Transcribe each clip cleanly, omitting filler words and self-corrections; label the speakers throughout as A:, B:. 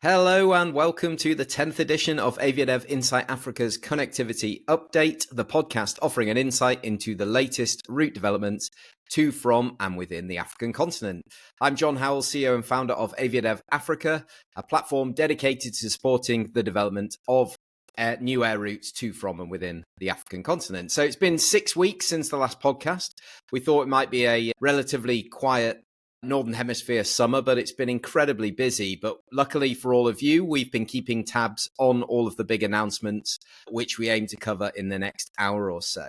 A: Hello and welcome to the 10th edition of AviaDev Insight Africa's Connectivity Update, the podcast offering an insight into the latest route developments to, from and within the African continent. I'm Jon Howell, CEO and founder of AviaDev Africa, a platform dedicated to supporting the development of new air routes to, from and within the African continent. So it's been 6 weeks since the last podcast. We thought it might be a relatively quiet Northern Hemisphere summer, but it's been incredibly busy. But luckily for all of you, we've been keeping tabs on all of the big announcements, which we aim to cover in the next hour or so.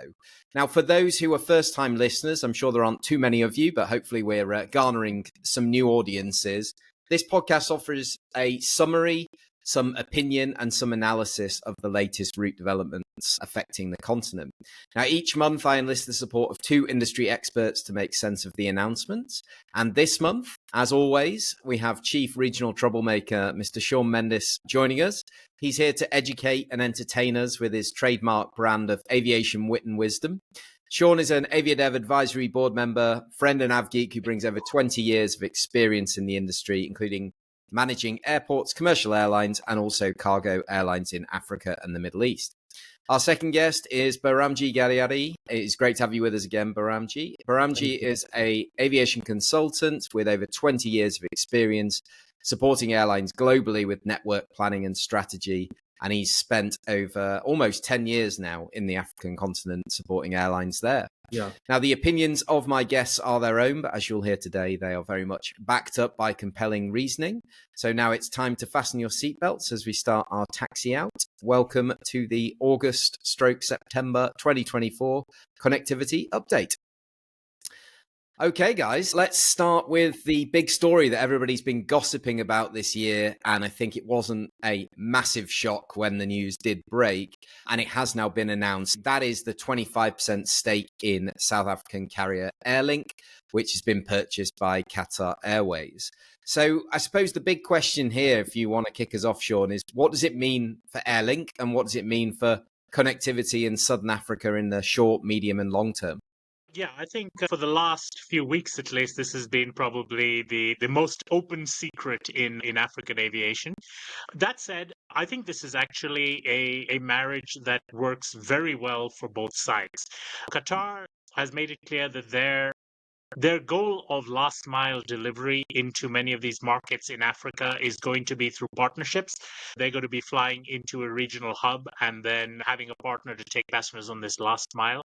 A: Now, for those who are first-time listeners, I'm sure there aren't too many of you, but hopefully we're garnering some new audiences. This podcast offers a summary, some opinion and some analysis of the latest route developments affecting the continent. Now, each month I enlist the support of two industry experts to make sense of the announcements. And this month, as always, we have Chief Regional Troublemaker, Mr. Sean Mendis, joining us. He's here to educate and entertain us with his trademark brand of aviation wit and wisdom. Sean is an AviaDev advisory board member, friend and avgeek who brings over 20 years of experience in the industry, including managing airports, commercial airlines, and also cargo airlines in Africa and the Middle East. Our second guest is Behramjee Ghadially. It is great to have you with us again, Behramjee. Behramjee is an aviation consultant with over 20 years of experience supporting airlines globally with network planning and strategy. And he's spent over almost 10 years now in the African continent supporting airlines there.
B: Yeah.
A: Now, the opinions of my guests are their own, but as you'll hear today, they are very much backed up by compelling reasoning. So now it's time to fasten your seatbelts as we start our taxi out. Welcome to the August/September 2024 Connectivity Update. Okay, guys, let's start with the big story that everybody's been gossiping about this year. And I think it wasn't a massive shock when the news did break. And it has now been announced. That is the 25% stake in South African carrier Airlink, which has been purchased by Qatar Airways. So I suppose the big question here, if you want to kick us off, Sean, is what does it mean for Airlink and what does it mean for connectivity in Southern Africa in the short, medium and long term?
B: Yeah, I think for the last few weeks, at least, this has been probably the most open secret in African aviation. That said, I think this is actually a marriage that works very well for both sides. Qatar has made it clear that their goal of last mile delivery into many of these markets in Africa is going to be through partnerships. They're going to be flying into a regional hub and then having a partner to take passengers on this last mile.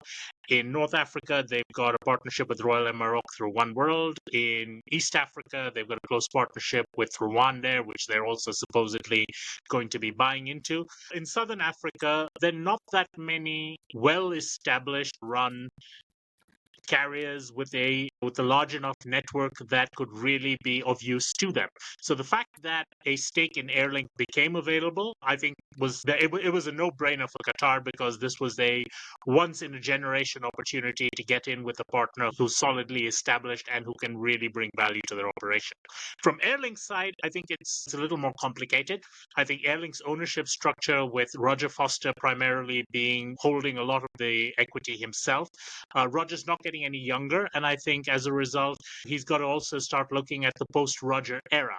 B: In North Africa, they've got a partnership with Royal Air Maroc through One World. In East Africa, they've got a close partnership with Rwanda, which they're also supposedly going to be buying into. In Southern Africa, there are not that many well-established run carriers with a large enough network that could really be of use to them. So the fact that a stake in Airlink became available, I think it was a no-brainer for Qatar because this was a once-in-a-generation opportunity to get in with a partner who's solidly established and who can really bring value to their operation. From Airlink's side, I think it's a little more complicated. I think Airlink's ownership structure with Roger Foster primarily holding a lot of the equity himself. Roger's not getting any younger, and I think as a result, he's got to also start looking at the post-Roger era.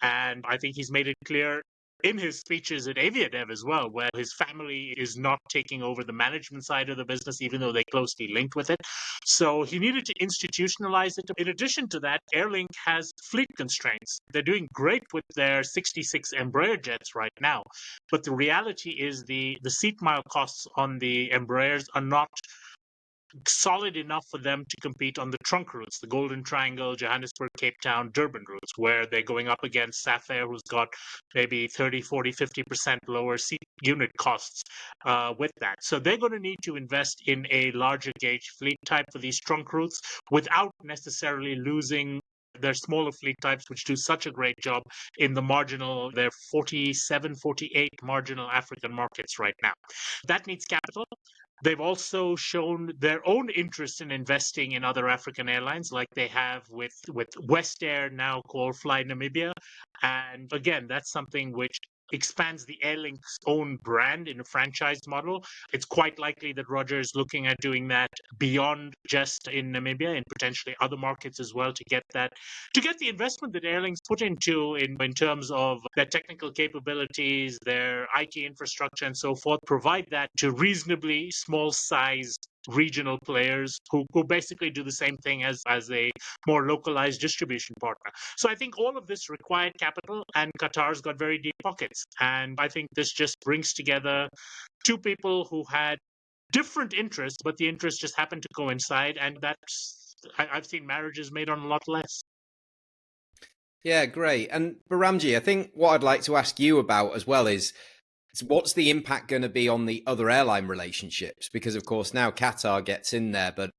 B: And I think he's made it clear in his speeches at AviaDev as well, where his family is not taking over the management side of the business, even though they're closely linked with it. So he needed to institutionalize it. In addition to that, Airlink has fleet constraints. They're doing great with their 66 Embraer jets right now. But the reality is the seat mile costs on the Embraers are not solid enough for them to compete on the trunk routes, the Golden Triangle, Johannesburg, Cape Town, Durban routes, where they're going up against Safair, who's got maybe 30, 40, 50% lower seat unit costs with that. So they're going to need to invest in a larger gauge fleet type for these trunk routes without necessarily losing their smaller fleet types, which do such a great job in their 47, 48 marginal African markets right now. That needs capital. They've also shown their own interest in investing in other African airlines, like they have with West Air, now called Fly Namibia. And again, that's something which expands the Airlink's own brand in a franchise model. It's quite likely that Roger is looking at doing that beyond just in Namibia and potentially other markets as well to get the investment that Airlink's put into in terms of their technical capabilities, their IT infrastructure and so forth, provide that to reasonably small size regional players who basically do the same thing as a more localized distribution partner. So I think all of this required capital, and Qatar's got very deep pockets. And I think this just brings together two people who had different interests, but the interests just happened to coincide. And I've seen marriages made on a lot less.
A: Yeah, great. And Behramjee, I think what I'd like to ask you about as well is what's the impact going to be on the other airline relationships? Because, of course, now Qatar gets in there, but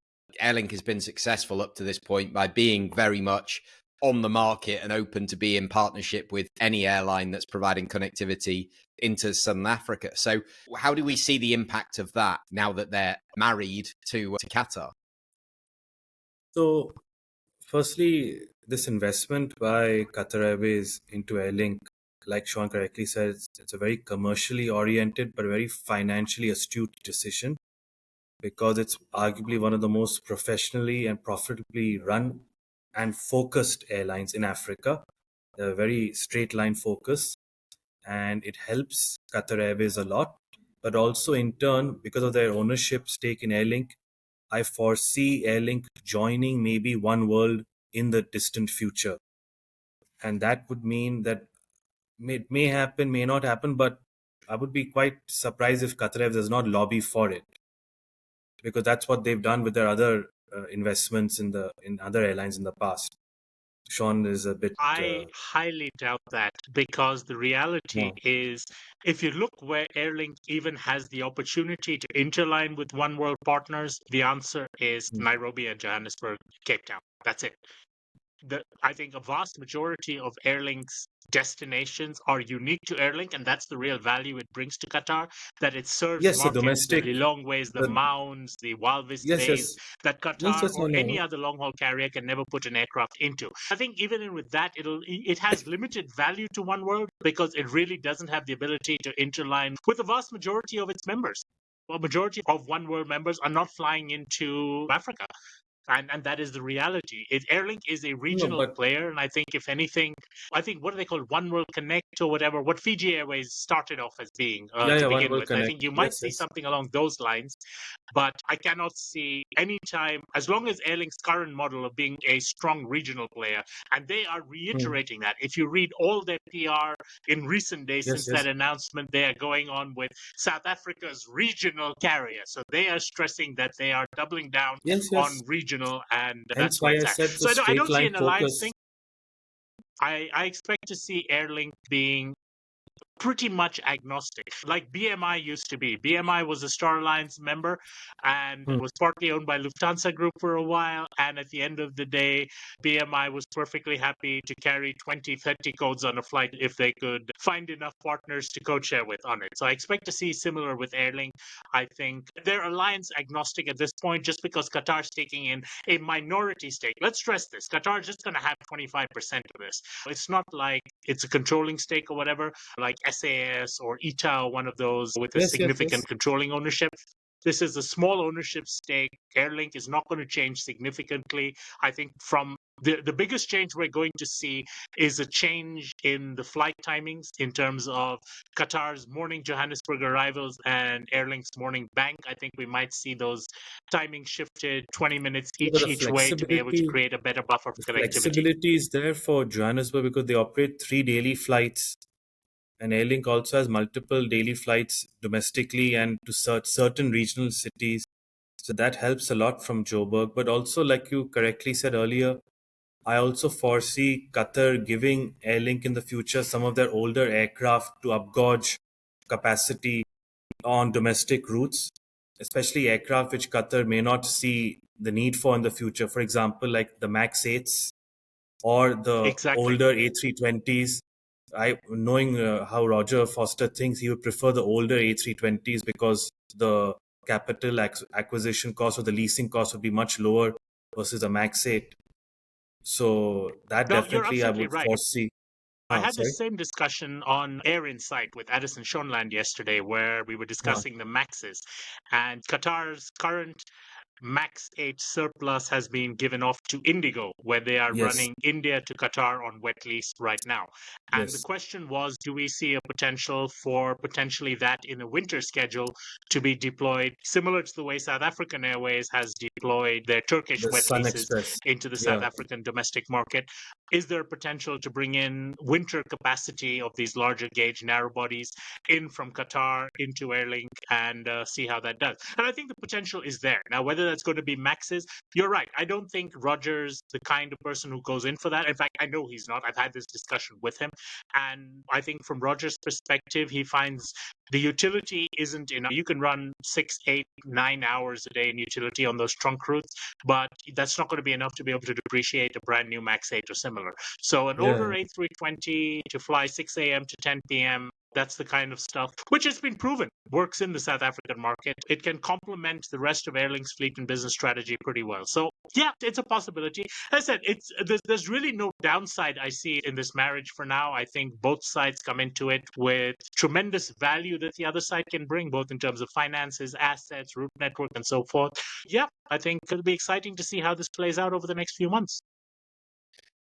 A: Airlink has been successful up to this point by being very much on the market and open to be in partnership with any airline that's providing connectivity into Southern Africa. So how do we see the impact of that now that they're married to Qatar?
C: So, firstly, this investment by Qatar Airways into Airlink, like Sean correctly said, it's a very commercially oriented but very financially astute decision, because it's arguably one of the most professionally and profitably run and focused airlines in Africa. They're very straight line focus, and it helps Qatar Airways a lot. But also in turn, because of their ownership stake in Airlink, I foresee Airlink joining maybe One World in the distant future. And that would mean that it may happen, may not happen, but I would be quite surprised if Qatar Airways does not lobby for it, because that's what they've done with their other investments in other airlines in the past. Sean is a bit...
B: I highly doubt that, because the reality is, if you look where Airlink even has the opportunity to interline with One World partners, the answer is Nairobi and Johannesburg, Cape Town. That's it. I think a vast majority of Airlink's destinations are unique to Airlink, and that's the real value it brings to Qatar, that it serves
C: Yes, the
B: markets,
C: domestic...
B: the Lilongwe's, the Mounds, the Walvis Bays, that Qatar or any other long-haul carrier can never put an aircraft into. I think even with that, it has limited value to One World, because it really doesn't have the ability to interline with the vast majority of its members. A majority of One World members are not flying into Africa. And that is the reality. Airlink is a regional player, and I think, if anything, what do they call it? One World Connect or whatever, what Fiji Airways started off as being to begin with. I think you might see something along those lines, but I cannot see any time, as long as Airlink's current model of being a strong regional player, and they are reiterating that. If you read all their PR in recent days since that announcement, they are going on with South Africa's regional carrier. So they are stressing that they are doubling down on regional, and that's why it's at. So I don't see an alliance thing. I expect to see Airlink being pretty much agnostic, like BMI used to be. BMI was a Star Alliance member and was partly owned by Lufthansa Group for a while. And at the end of the day, BMI was perfectly happy to carry 20, 30 codes on a flight if they could find enough partners to code share with on it. So I expect to see similar with Airlink. I think they're alliance agnostic at this point, just because Qatar's taking in a minority stake. Let's stress this. Qatar is just going to have 25% of this. It's not like it's a controlling stake or whatever, like SAS or ITA, or one of those with a significant controlling ownership. This is a small ownership stake. Airlink is not going to change significantly. I think from the biggest change we're going to see is a change in the flight timings in terms of Qatar's morning Johannesburg arrivals and Airlink's morning bank. I think we might see those timings shifted 20 minutes each way to be able to create a better buffer for connectivity.
C: Flexibility is there for Johannesburg because they operate 3 daily flights. And Airlink also has multiple daily flights domestically and to certain regional cities. So that helps a lot from Joburg. But also, like you correctly said earlier, I also foresee Qatar giving Airlink in the future some of their older aircraft to upgauge capacity on domestic routes, especially aircraft which Qatar may not see the need for in the future. For example, like the MAX 8s or the older A320s. Knowing how Roger Foster thinks, he would prefer the older A320s because the capital acquisition cost or the leasing cost would be much lower versus a MAX 8. So that definitely I would foresee.
B: I had
C: Sorry.
B: this same discussion on Air Insight with Addison Schoenland yesterday, where we were discussing the Maxes. And Qatar's current Max 8 surplus has been given off to Indigo, where they are
C: Yes.
B: running India to Qatar on wet lease right now. And the
C: Yes.
B: question was, do we see a potential for potentially that in a winter schedule to be deployed, similar to the way South African Airways has deployed their Turkish
C: The
B: wet
C: Sun
B: leases
C: Express.
B: into the South
C: Yeah.
B: African domestic market? Is there potential to bring in winter capacity of these larger gauge narrow bodies in from Qatar into Airlink and see how that does? And I think the potential is there. Now, whether that's going to be Max's, you're right. I don't think Roger's the kind of person who goes in for that. In fact, I know he's not. I've had this discussion with him. And I think from Roger's perspective, he finds the utility isn't enough. You can run 6, 8, 9 hours a day in utility on those trunk routes, but that's not going to be enough to be able to depreciate a brand new Max 8 or similar. So an older A320 to fly 6 a.m. to 10 p.m., that's the kind of stuff which has been proven works in the South African market. It can complement the rest of Airlink's fleet and business strategy pretty well. So yeah, it's a possibility. As I said, there's really no downside I see in this marriage for now. I think both sides come into it with tremendous value that the other side can bring, both in terms of finances, assets, route network, and so forth. Yeah, I think it'll be exciting to see how this plays out over the next few months.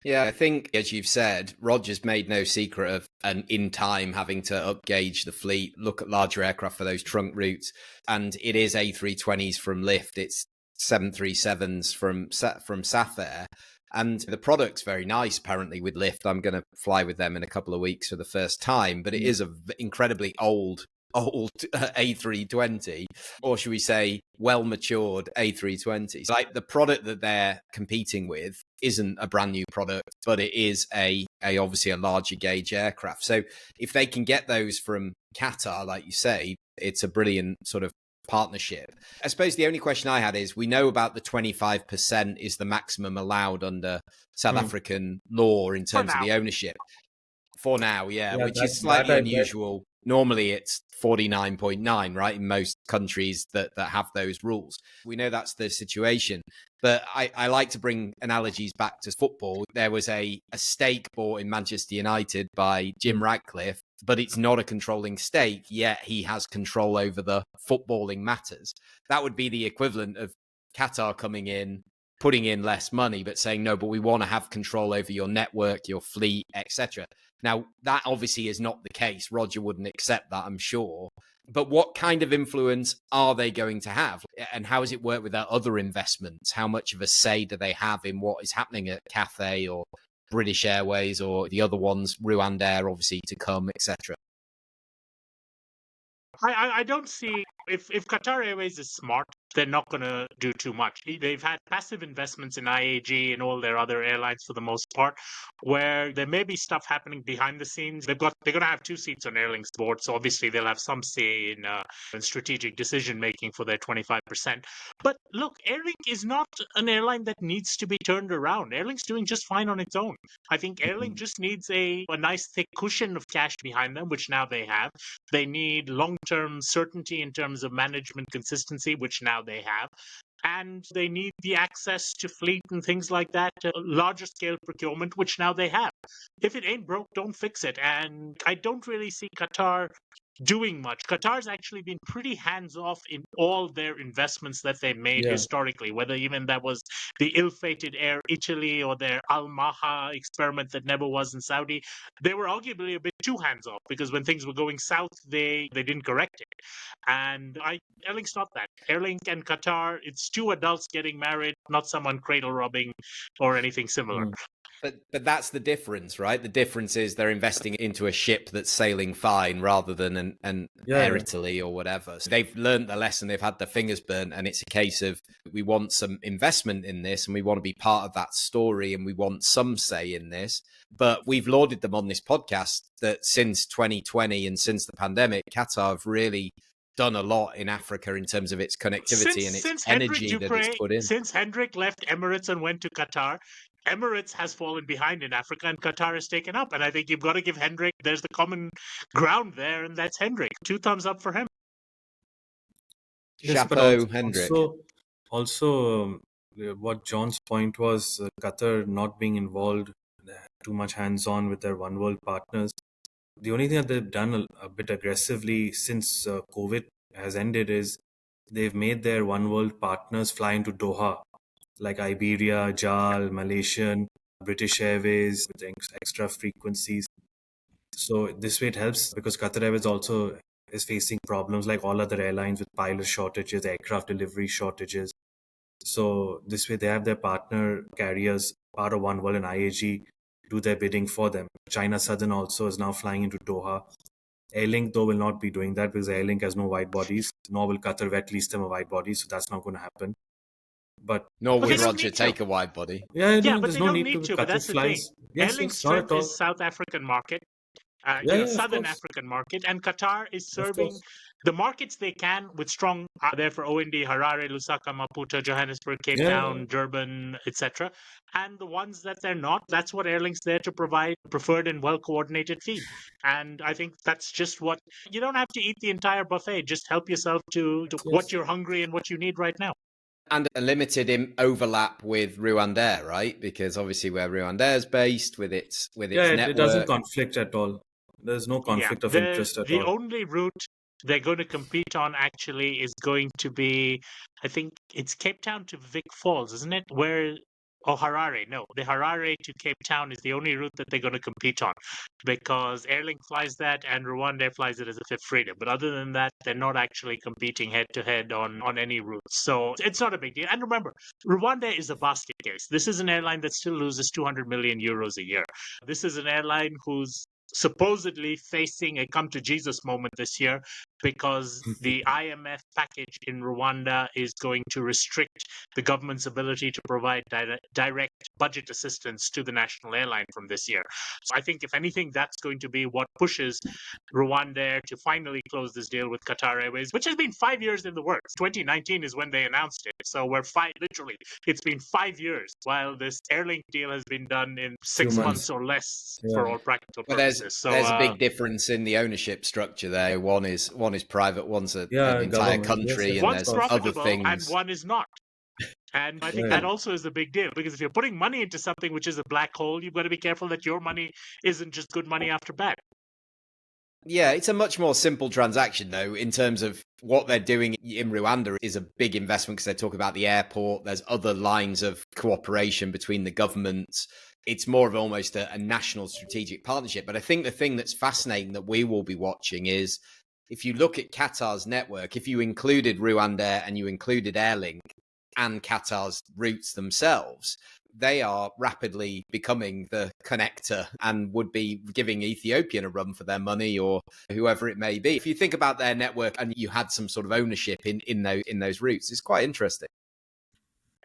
A: Yeah, I think, as you've said, Rogers made no secret of an in time having to upgauge the fleet, look at larger aircraft for those trunk routes. And it is A320s from Lift, it's 737s from Safair. And the product's very nice, apparently, with Lift. I'm going to fly with them in a couple of weeks for the first time, but it is an incredibly old A320, or should we say well-matured A320. So like the product that they're competing with isn't a brand new product, but it is obviously a larger gauge aircraft. So if they can get those from Qatar, like you say, it's a brilliant sort of partnership. I suppose the only question I had is, we know about the 25% is the maximum allowed under South African law in terms of the ownership. For now, yeah, which is slightly unusual. Normally it's 49.9, right, in most countries that have those rules. We know that's the situation. But I like to bring analogies back to football. There was a stake bought in Manchester United by Jim Ratcliffe, but it's not a controlling stake, yet he has control over the footballing matters. That would be the equivalent of Qatar coming in, putting in less money, but saying, no, but we want to have control over your network, your fleet, etc. Now, that obviously is not the case. Roger wouldn't accept that, I'm sure. But what kind of influence are they going to have? And how does it work with their other investments? How much of a say do they have in what is happening at Cathay or British Airways or the other ones, Rwanda Air, obviously, to come, etc.?
B: I don't see, if Qatar Airways is smart, they're not going to do too much. They've had passive investments in IAG and all their other airlines for the most part, where there may be stuff happening behind the scenes. They're going to have 2 seats on Airlink's board, so obviously they'll have some say in strategic decision making for their 25%. But look, Airlink is not an airline that needs to be turned around. Airlink's doing just fine on its own. I think Airlink just needs a nice thick cushion of cash behind them, which now they have. They need long-term certainty in terms of management consistency, which now they have. And they need the access to fleet and things like that, larger scale procurement, which now they have. If it ain't broke, don't fix it. And I don't really see Qatar doing much. Qatar's actually been pretty hands-off in all their investments that they made historically, whether even that was the ill-fated Air Italy or their Al Maha experiment that never was in Saudi. They were arguably a bit too hands-off, because when things were going south, they didn't correct it. And Airlink's not that. Airlink and Qatar, it's 2 adults getting married, not someone cradle robbing or anything similar.
A: But that's the difference, right? The difference is they're investing into a ship that's sailing fine rather than an Air Italy or whatever. So they've learned the lesson, they've had their fingers burnt, and it's a case of, we want some investment in this and we want to be part of that story and we want some say in this. But we've lauded them on this podcast that since 2020 and since the pandemic, Qatar have really done a lot in Africa in terms of its connectivity and its energy that it's put in.
B: Since Hendrik left Emirates and went to Qatar, Emirates has fallen behind in Africa and Qatar has taken up. And I think you've got to give Hendrik, there's the common ground there, and that's Hendrik. 2 thumbs up for him.
A: Chapeau, Hendrik.
C: Also, what John's point was, Qatar not being involved too much hands-on with their One World partners. The only thing that they've done a bit aggressively since COVID has ended is they've made their One World partners fly into Doha, like Iberia, JAL, Malaysian, British Airways with extra frequencies. So this way it helps because Qatar Airways also is facing problems like all other airlines with pilot shortages, aircraft delivery shortages. So this way they have their partner carriers, part of One World and IAG, do their bidding for them. China Southern also is now flying into Doha. Airlink, though, will not be doing that because Airlink has no wide bodies, nor will Qatar wet lease them a wide body, so that's not going to happen. But
A: Nor
B: But
A: would
B: they don't
A: Roger
B: need to.
A: take a wide body.
C: yeah,
B: Yeah,
C: no,
B: but
C: there's
B: they
C: no
B: don't
C: need
B: need
C: to.
B: to. But
C: Qatar
B: that's the thing.
C: flies. Yes,
B: Airlink's
C: not at
B: strength
C: all.
B: is South African market.
C: Yeah, of
B: Southern
C: course.
B: African market, and Qatar is
C: Of
B: serving
C: course.
B: the markets they can with strong there for OND, Harare, Lusaka, Maputo, Johannesburg, Cape
C: Yeah,
B: Town, Durban, etc. And the ones that they're not, that's what Airlink's there to provide preferred and well coordinated feed. And I think that's just what you don't have to eat the entire buffet. Just help yourself to what
C: yes.
B: you're hungry and what you need right now.
A: And a limited overlap with Rwanda, right? Because obviously where Rwanda is based with its
C: Yeah, it doesn't
A: network.
C: conflict at all. There's no
B: Yeah,
C: conflict of interest at
B: the
C: all.
B: only route they're going to compete on actually is going to be, I think it's Cape Town to Vic Falls, isn't it? Harare. No, the Harare to Cape Town is the only route that they're going to compete on because Airlink flies that and Rwanda flies it as a Fifth Freedom. But other than that, they're not actually competing head to head on any routes. So it's not a big deal. And remember, Rwanda is a basket case. This is an airline that still loses 200 million euros a year. This is an airline who's supposedly facing a come to Jesus moment this year because the IMF package in Rwanda is going to restrict the government's ability to provide direct budget assistance to the national airline from this year. So I think, if anything, that's going to be what pushes Rwanda to finally close this deal with Qatar Airways, which has been 5 years in the works. 2019 is when they announced it. So literally, it's been 5 years while this Airlink deal has been done in 6
C: months.
B: months or less
C: Yeah.
B: for all practical
A: Well,
B: purposes.
A: there's a big difference in the ownership structure there. One is private, one's an entire
C: government.
A: country,
C: Yes,
A: and
B: one's
A: there's other
B: profitable and
A: things.
B: one is not. And I think that also is a big deal because if you're putting money into something which is a black hole, you've got to be careful that your money isn't just good money after bad.
A: Yeah, it's a much more simple transaction, though, in terms of what they're doing in Rwanda is a big investment because they're talking about the airport. There's other lines of cooperation between the governments. It's more of almost a national strategic partnership. But I think the thing that's fascinating that we will be watching is if you look at Qatar's network, if you included Rwanda and you included Airlink and Qatar's routes themselves, they are rapidly becoming the connector and would be giving Ethiopian a run for their money or whoever it may be. If you think about their network and you had some sort of ownership in those routes, it's quite interesting.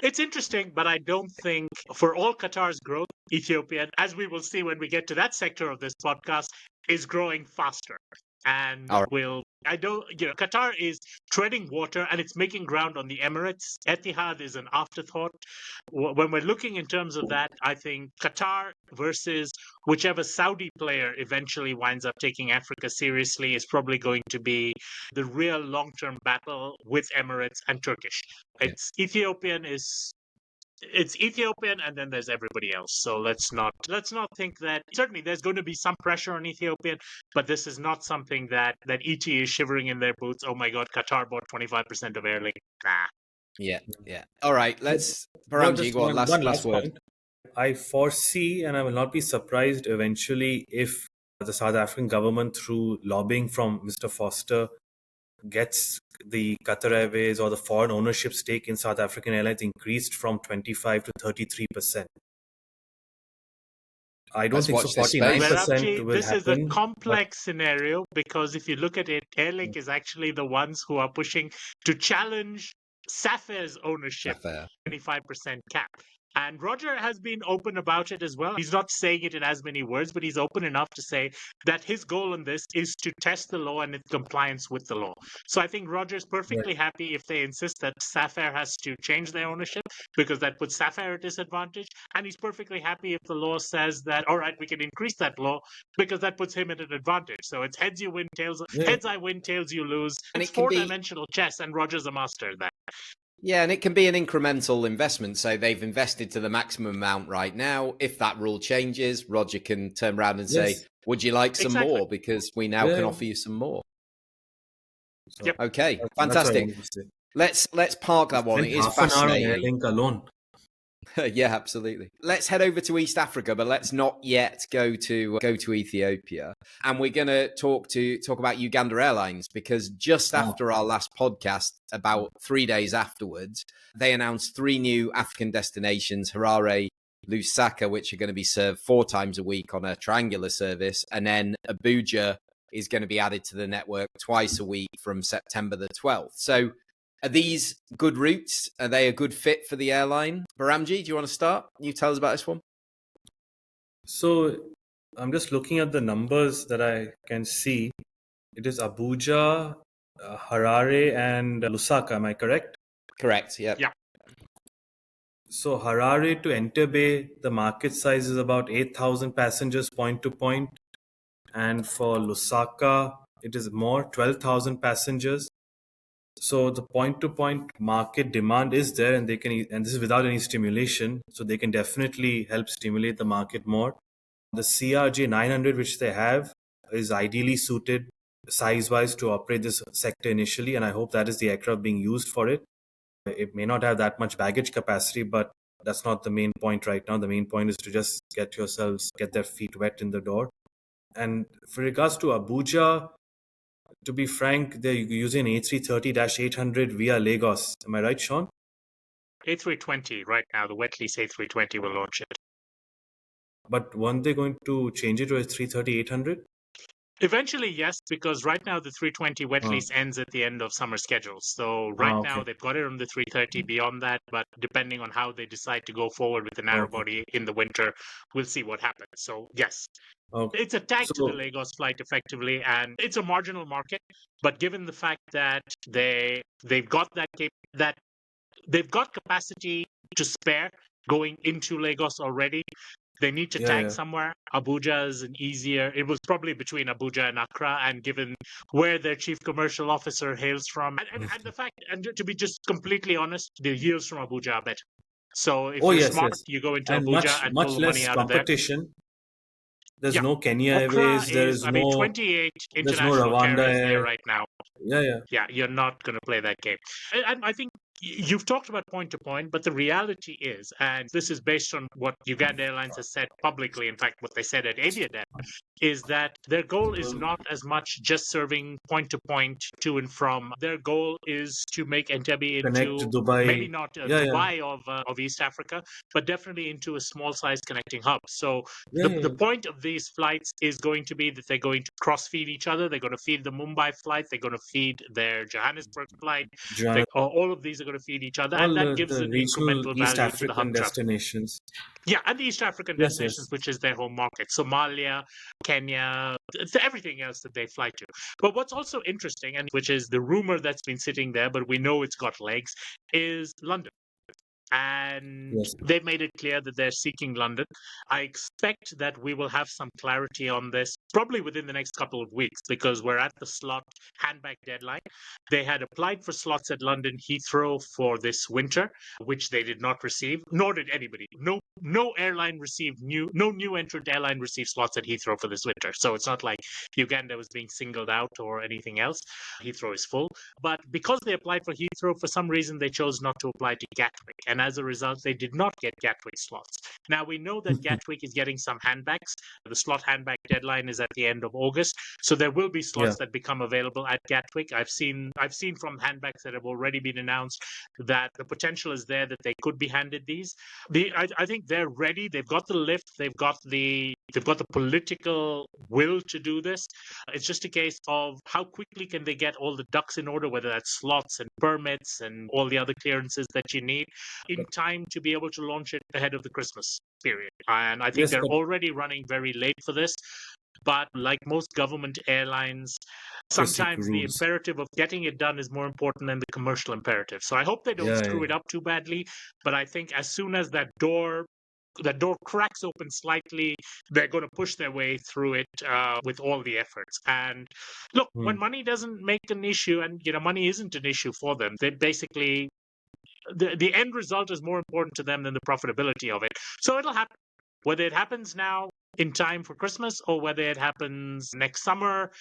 B: It's interesting, but I don't think for all Qatar's growth, Ethiopian, as we will see when we get to that sector of this podcast, is growing faster. And Qatar is treading water and it's making ground on the Emirates. Etihad is an afterthought. When we're looking in terms of that, I think Qatar versus whichever Saudi player eventually winds up taking Africa seriously is probably going to be the real long-term battle with Emirates and Turkish. It's Ethiopian and then there's everybody else. So let's not think that certainly there's going to be some pressure on Ethiopian, but this is not something that ET is shivering in their boots. Oh my God, Qatar bought 25% of Airlink. Nah.
A: Yeah. All right, let's Behramjee, go on, last word.
C: Point. I foresee, and I will not be surprised eventually if the South African government, through lobbying from Mr. Foster, gets the Qatar Airways or the foreign ownership stake in South African Airlines increased from 25 to 33%. I don't think so. 49% will
B: this
C: happen.
B: This is a complex scenario because if you look at it, Airlink is actually the ones who are pushing to challenge Safair's ownership 25% cap. And Roger has been open about it as well. He's not saying it in as many words, but he's open enough to say that his goal in this is to test the law and its compliance with the law. So I think Roger's perfectly happy if they insist that Safair has to change their ownership because that puts Safair at disadvantage. And he's perfectly happy if the law says that, all right, we can increase that law because that puts him at an advantage. So it's heads you win, heads I win, tails you lose. And it's four-dimensional chess, and Roger's a master at that.
A: Yeah, and it can be an incremental investment. So they've invested to the maximum amount right now. If that rule changes, Roger can turn around and say,
C: Yes.
A: would you like some
B: Exactly.
A: more? Because we now
C: Yeah,
A: can
C: yeah.
A: offer you some more.
C: So
B: Yep.
A: Okay,
C: that's what I
A: fantastic.
C: wanted to say.
A: Let's park that one.
C: Spent
A: It is
C: half an hour on
A: fascinating.
C: Airlink alone.
A: Yeah, absolutely. Let's head over to East Africa, but let's not yet go to Ethiopia. And we're going to talk about Uganda Airlines, because just after our last podcast, about 3 days afterwards, they announced 3 new African destinations: Harare, Lusaka, which are going to be served 4 times a week on a triangular service, and then Abuja is going to be added to the network twice a week from September the 12th. So are these good routes? Are they a good fit for the airline? Behramjee, do you want to start? You tell us about this one.
C: So I'm just looking at the numbers that I can see. It is Abuja, Harare, and Lusaka. Am I correct?
A: Correct. Yep.
B: Yeah.
C: So Harare to Entebbe, the market size is about 8,000 passengers point to point, and for Lusaka, it is more, 12,000 passengers. So the point-to-point market demand is there, and and this is without any stimulation. So they can definitely help stimulate the market more. The CRJ 900, which they have, is ideally suited size-wise to operate this sector initially, and I hope that is the aircraft being used for it. It may not have that much baggage capacity, but that's not the main point right now. The main point is to just get their feet wet in the door. And for regards to Abuja, to be frank, they're using A330-800 via Lagos. Am I right, Sean?
B: A320 right now, the wet lease A320 will launch it.
C: But weren't they going to change it to a 330-800?
B: Eventually, yes, because right now the 320 wet lease ends at the end of summer schedules. So right now
C: Okay.
B: they've got it on the 330 beyond that, but depending on how they decide to go forward with the narrow body in the winter, we'll see what happens. So yes,
C: Okay.
B: it's a tag to the
C: So,
B: Lagos flight effectively, and it's a marginal market. But given the fact that they've got that they've got capacity to spare going into Lagos already, they need to tag somewhere. Abuja is an easier. It was probably between Abuja and Accra, and given where their chief commercial officer hails from, and the fact, and to be just completely honest, the yields from Abuja are better. So if you're smart, you go into
C: and
B: Abuja and pull
C: much
B: the money
C: less
B: out of there.
C: competition. There's
B: Yeah,
C: no Kenya
B: Accra
C: Airways.
B: is, I mean, 28
C: There's no
B: international
C: Rwanda
B: carriers there
C: Air.
B: right now.
C: Yeah.
B: Yeah, you're not going to play that game. And I think you've talked about point to point, but the reality is, and this is based on what Uganda Airlines has said publicly, in fact, what they said at AviaDev, is that their goal is not as much just serving point to point to and from. Their goal is to make Entebbe
C: Connect to
B: into
C: Dubai.
B: maybe not Dubai of East Africa, but definitely into a small size connecting hub. So the point of these flights is going to be that they're going to cross feed each other. They're going to feed the Mumbai flight. They're going to feed their Johannesburg flight. All of these are going to feed each other, and that gives
C: the
B: an
C: regional
B: incremental
C: East
B: value to the hub
C: African
B: traffic.
C: destinations.
B: Yeah, and the East African destinations, which is their home market, Somalia, Kenya, everything else that they fly to. But what's also interesting, and which is the rumor that's been sitting there, but we know it's got legs, is London. And they've made it clear that they're seeking London. I expect that we will have some clarity on this probably within the next couple of weeks, because we're at the slot handback deadline. They had applied for slots at London Heathrow for this winter, which they did not receive, nor did anybody. No airline received no new entrant airline received slots at Heathrow for this winter. So it's not like Uganda was being singled out or anything else. Heathrow is full. But because they applied for Heathrow, for some reason they chose not to apply to Gatwick. And as a result, they did not get Gatwick slots. Now, we know that Gatwick is getting some handbacks. The slot handback deadline is at the end of August. So there will be slots that become available at Gatwick. I've seen from handbacks that have already been announced that the potential is there that they could be handed these. I think they're ready. They've got the lift. They've got the political will to do this. It's just a case of how quickly can they get all the ducks in order, whether that's slots and permits and all the other clearances that you need, in time to be able to launch it ahead of the Christmas period. And I think they're already running very late for this. But like most government airlines, sometimes the imperative of getting it done is more important than the commercial imperative. So I hope they don't screw it up too badly. But I think as soon as that door cracks open slightly, they're going to push their way through it with all the efforts. And look, when money doesn't make an issue, and money isn't an issue for them, they basically the end result is more important to them than the profitability of it. So it'll happen. Whether it happens now in time for Christmas or whether it happens next summer,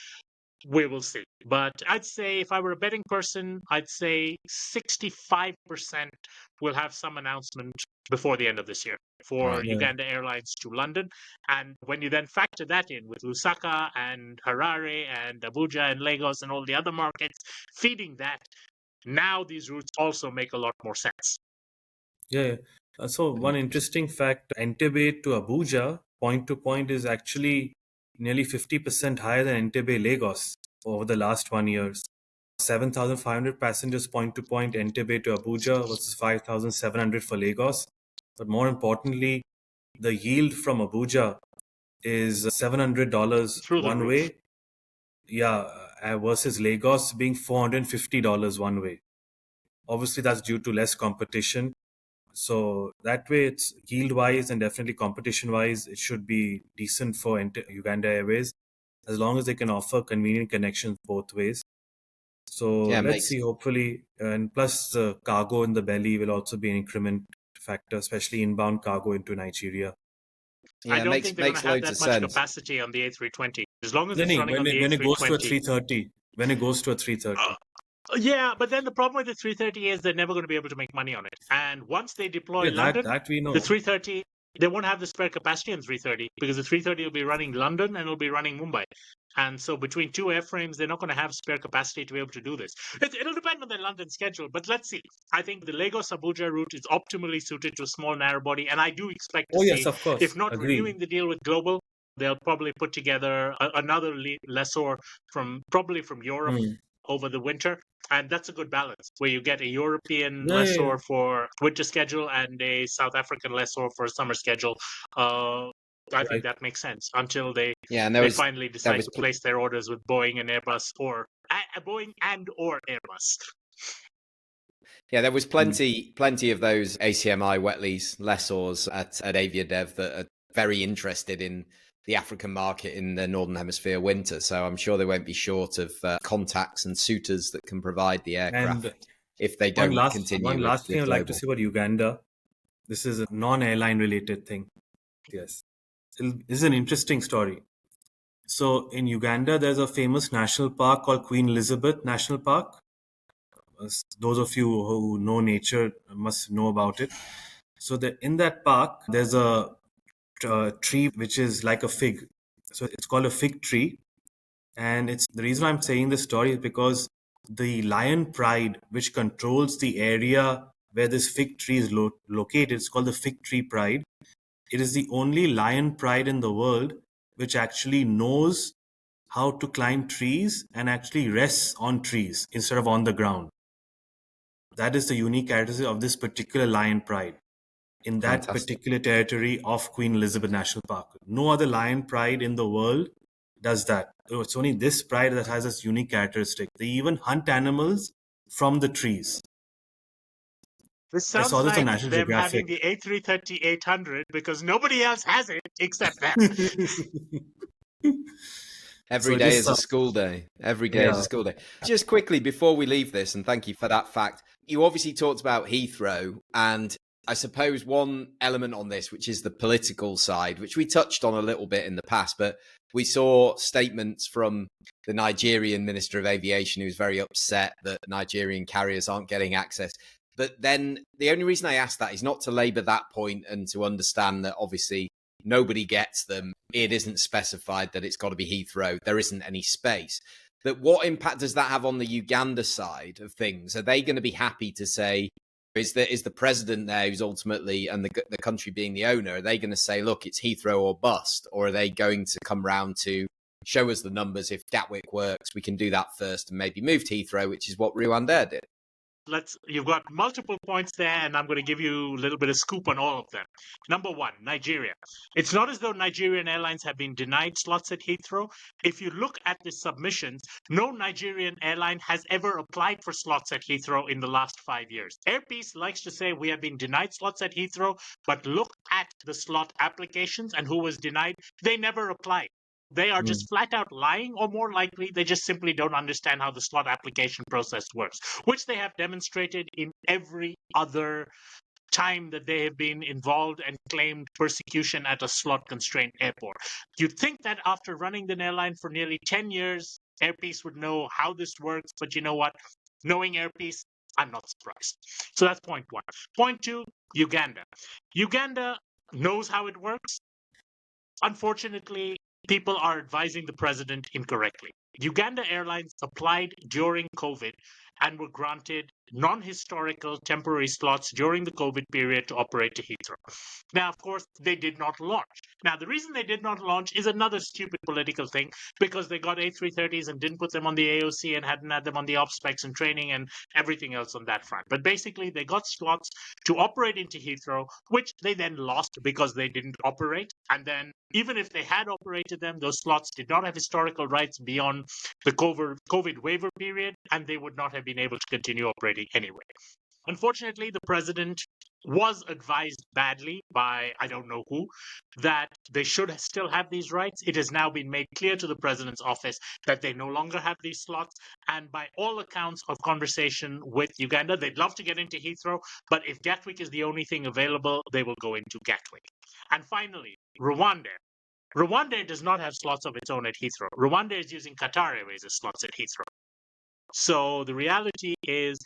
B: we will see. But I'd say if I were a betting person, I'd say 65% will have some announcement before the end of this year for
A: Right.
C: Yeah.
B: Uganda Airlines to London. And when you then factor that in with Lusaka and Harare and Abuja and Lagos and all the other markets feeding that, now these routes also make a lot more sense.
C: Yeah. So one interesting fact, Entebbe to Abuja, point to point, is actually nearly 50% higher than Entebbe Lagos over the last 1 year. 7,500 passengers point to point Entebbe to Abuja versus 5,700 for Lagos. But more importantly, the yield from Abuja is $700
B: Through the
C: one
B: roof.
C: way. Yeah, versus Lagos being $450 one way. Obviously, that's due to less competition. So that way, it's yield-wise and definitely competition-wise, it should be decent for Uganda Airways, as long as they can offer convenient connections both ways. So
A: Yeah,
C: let's see, hopefully, and plus the cargo in the belly will also be an increment factor, especially inbound cargo into Nigeria.
B: I don't
A: makes
B: think they're going to have
A: loads
B: that
A: of
B: much
A: sense.
B: capacity on the A320. As long as
C: Then
B: it's running on the
C: when it goes to a
B: A320.
C: 330, when it goes to a 330.
B: Yeah, but then the problem with the 330 is they're never going to be able to make money on it. And once they deploy
C: Yeah,
B: London,
C: that we know.
B: the 330, they won't have the spare capacity on 330 because the 330 will be running London and it'll be running Mumbai. And so between two airframes, they're not going to have spare capacity to be able to do this. It'll depend on their London schedule, but let's see. I think the Lagos-Abuja route is optimally suited to a small narrow body, and I do expect to
C: Oh,
B: see,
C: yes, of course.
B: if not
C: Agree.
B: renewing the deal with Global, they'll probably put together another lessor probably from Europe over the winter. And that's a good balance where you get a European lessor for winter schedule and a South African lessor for summer schedule. I think that makes sense until they finally decide to place their orders with Boeing and Airbus or Boeing or Airbus.
A: Yeah, there was plenty of those ACMI wet lease lessors at AviaDev that are very interested in the African market in the Northern Hemisphere winter. So I'm sure they won't be short of contacts and suitors that can provide the aircraft if they don't continue.
C: One last thing I'd like to say about Uganda. This is a non-airline related thing. Yes. This is an interesting story. So in Uganda, there's a famous national park called Queen Elizabeth National Park. Those of you who know nature must know about it. So in that park, there's a tree which is like a fig. So it's called a fig tree. And the reason I'm saying this story is because the lion pride, which controls the area where this fig tree is located, it's called the fig tree pride. It is the only lion pride in the world which actually knows how to climb trees and actually rests on trees instead of on the ground. That is the unique characteristic of this particular lion pride in that particular territory of Queen Elizabeth National Park. No other lion pride in the world does that. It's only this pride that has this unique characteristic. They even hunt animals from the trees.
B: This sounds like them having the A330-800 because nobody else has it except them.
A: Every day is a school day. Every day is a school day. Just quickly, before we leave this, and thank you for that fact, you obviously talked about Heathrow, and I suppose one element on this, which is the political side, which we touched on a little bit in the past, but we saw statements from the Nigerian Minister of Aviation, who's very upset that Nigerian carriers aren't getting access. But then the only reason I ask that is not to labour that point and to understand that obviously nobody gets them. It isn't specified that it's got to be Heathrow. There isn't any space. But what impact does that have on the Uganda side of things? Are they going to be happy to say, is the president there who's ultimately, and the country being the owner, are they going to say, look, it's Heathrow or bust? Or are they going to come round to show us the numbers? If Gatwick works, we can do that first and maybe move to Heathrow, which is what Rwanda did.
B: You've got multiple points there, and I'm going to give you a little bit of scoop on all of them. Number one, Nigeria. It's not as though Nigerian airlines have been denied slots at Heathrow. If you look at the submissions, no Nigerian airline has ever applied for slots at Heathrow in the last 5 years. Airpeace likes to say we have been denied slots at Heathrow, but look at the slot applications and who was denied. They never applied. they are just flat out lying, or more likely, they just simply don't understand how the slot application process works, which they have demonstrated in every other time that they have been involved and claimed persecution at a slot-constrained airport. You'd think that after running the airline for nearly 10 years, Airpeace would know how this works, but you know what? Knowing Airpeace, I'm not surprised. So that's point one. Point two, Uganda. Uganda knows how it works. Unfortunately, people are advising the president incorrectly. Uganda Airlines applied during COVID and were granted non-historical temporary slots during the COVID period to operate to Heathrow. Now, of course, they did not launch. Now, the reason they did not launch is another stupid political thing, because they got A330s and didn't put them on the AOC and hadn't had them on the op specs and training and everything else on that front. But basically, they got slots to operate into Heathrow, which they then lost because they didn't operate. And then even if they had operated them, those slots did not have historical rights beyond the COVID waiver period, and they would not have been able to continue operating anyway. Unfortunately, the president was advised badly by I don't know who that they should still have these rights. It has now been made clear to the president's office that they no longer have these slots. And by all accounts of conversation with Uganda, they'd love to get into Heathrow, but if Gatwick is the only thing available, they will go into Gatwick. And finally, Rwanda. Rwanda does not have slots of its own at Heathrow. Rwanda is using Qatar Airways as slots at Heathrow. So the reality is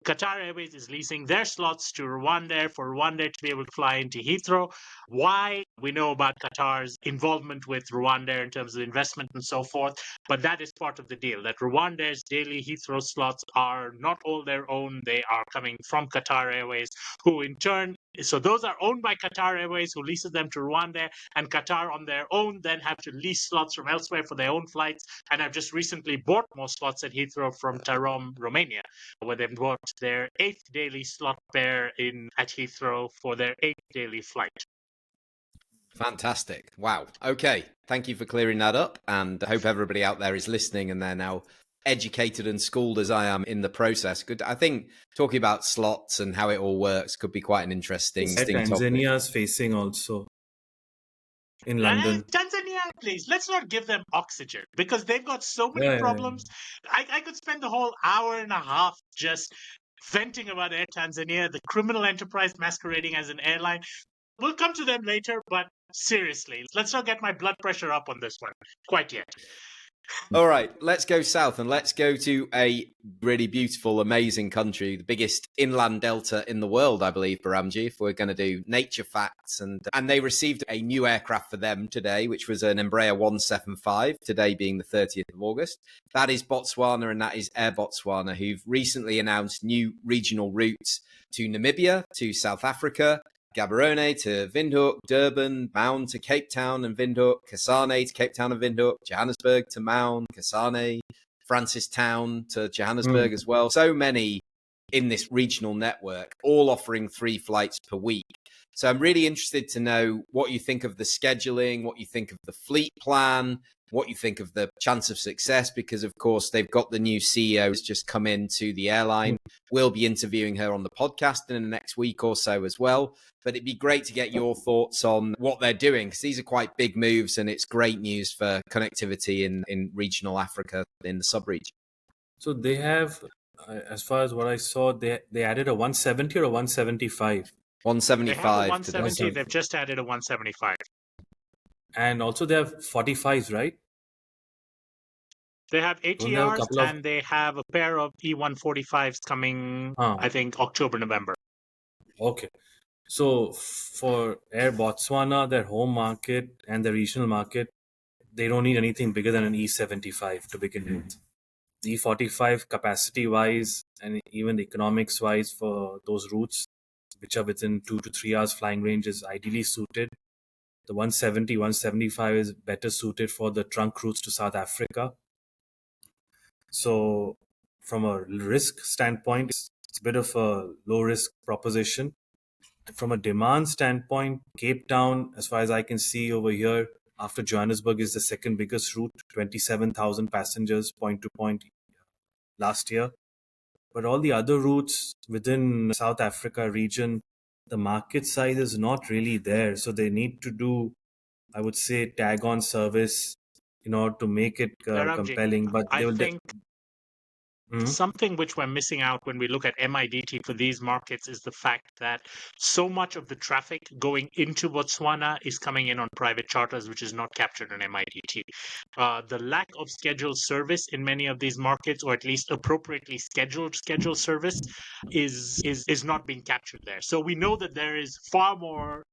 B: Qatar Airways is leasing their slots to Rwanda for Rwanda to be able to fly into Heathrow. Why? We know about Qatar's involvement with Rwanda in terms of investment and so forth, but that is part of the deal, that Rwanda's daily Heathrow slots are not all their own. They are coming from Qatar Airways, who in turn, so those are owned by Qatar Airways, who leases them to Rwanda, and Qatar on their own then have to lease slots from elsewhere for their own flights, and have just recently bought more slots at Heathrow from Tarom, Romania, where they've bought their 8th daily slot pair at Heathrow for their 8th daily flight.
A: Fantastic. Wow. Okay. Thank you for clearing that up. And I hope everybody out there is listening and they're now educated and schooled as I am in the process. Good. I think talking about slots and how it all works could be quite an interesting
C: Tanzania is facing also in London.
B: Tanzania, please, let's not give them oxygen, because they've got so many problems. I could spend the whole hour and a half just venting about Air Tanzania, the criminal enterprise masquerading as an airline. We'll come to them later, but seriously, let's not get my blood pressure up on this one quite yet.
A: All right, let's go south and let's go to a really beautiful, amazing country, the biggest inland delta in the world, I believe, Behramjee, if we're going to do nature facts. And they received a new aircraft for them today, which was an Embraer 175, today being the 30th of August. That is Botswana, and that is Air Botswana, who've recently announced new regional routes to Namibia, to South Africa, Gaborone to Windhoek, Durban, Maun to Cape Town and Windhoek, Kasane to Cape Town and Windhoek, Johannesburg to Maun, Kasane, Francistown to Johannesburg as well. So many in this regional network, all offering 3 flights per week. So I'm really interested to know what you think of the scheduling, what you think of the fleet plan, what you think of the chance of success, because of course they've got the new CEO who's just come into the airline. We'll be interviewing her on the podcast in the next week or so as well. But it'd be great to get your thoughts on what they're doing, because these are quite big moves and it's great news for connectivity in regional Africa, in the sub-region.
C: So they have, as far as what I saw, they added a 170 or a 175?
A: 175.
B: They have a 170, they've just added a 175.
C: And also they have 45s, right?
B: They have ATRs and they have a pair of E145s coming, I think, October, November.
C: Okay. So for Air Botswana, their home market and the regional market, they don't need anything bigger than an E75 to begin with. The E45 capacity-wise and even economics-wise for those routes, which are within 2 to 3 hours flying range, is ideally suited. The 170, 175 is better suited for the trunk routes to South Africa. So from a risk standpoint, it's a bit of a low-risk proposition. From a demand standpoint, Cape Town, as far as I can see over here, after Johannesburg, is the second biggest route, 27,000 passengers point to point last year. But all the other routes within South Africa region, the market size is not really there. So they need to do, I would say, tag on service in order to make it
B: Behramjee,
C: compelling. But
B: I
C: they will.
B: think
C: Mhm.
B: something which we're missing out when we look at MIDT for these markets is the fact that so much of the traffic going into Botswana is coming in on private charters, which is not captured in MIDT. The lack of scheduled service in many of these markets, or at least appropriately scheduled service, is not being captured there. So we know that there is far more.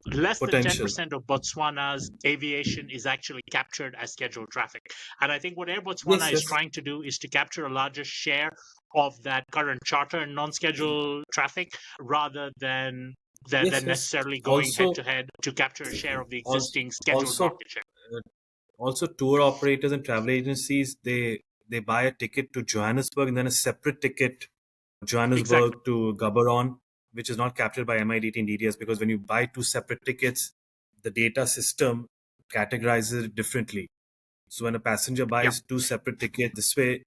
B: Less than
C: Potential.
B: 10% of Botswana's aviation is actually captured as scheduled traffic. And I think what Air Botswana
C: Yes,
B: is
C: yes,
B: trying to do is to capture a larger share of that current charter and non-scheduled traffic rather than
C: yes, yes.
B: necessarily going head
C: Also,
B: to head to capture a share of the
C: also,
B: existing scheduled
C: also,
B: market share.
C: uh, also, tour operators and travel agencies, they buy a ticket to Johannesburg and then a separate ticket
B: Exactly.
C: Johannesburg to Gaborone, which is not captured by MIDT and DDS, because when you buy two separate tickets, the data system categorizes it differently. So when a passenger
B: Yeah.
C: buys two separate tickets, this way,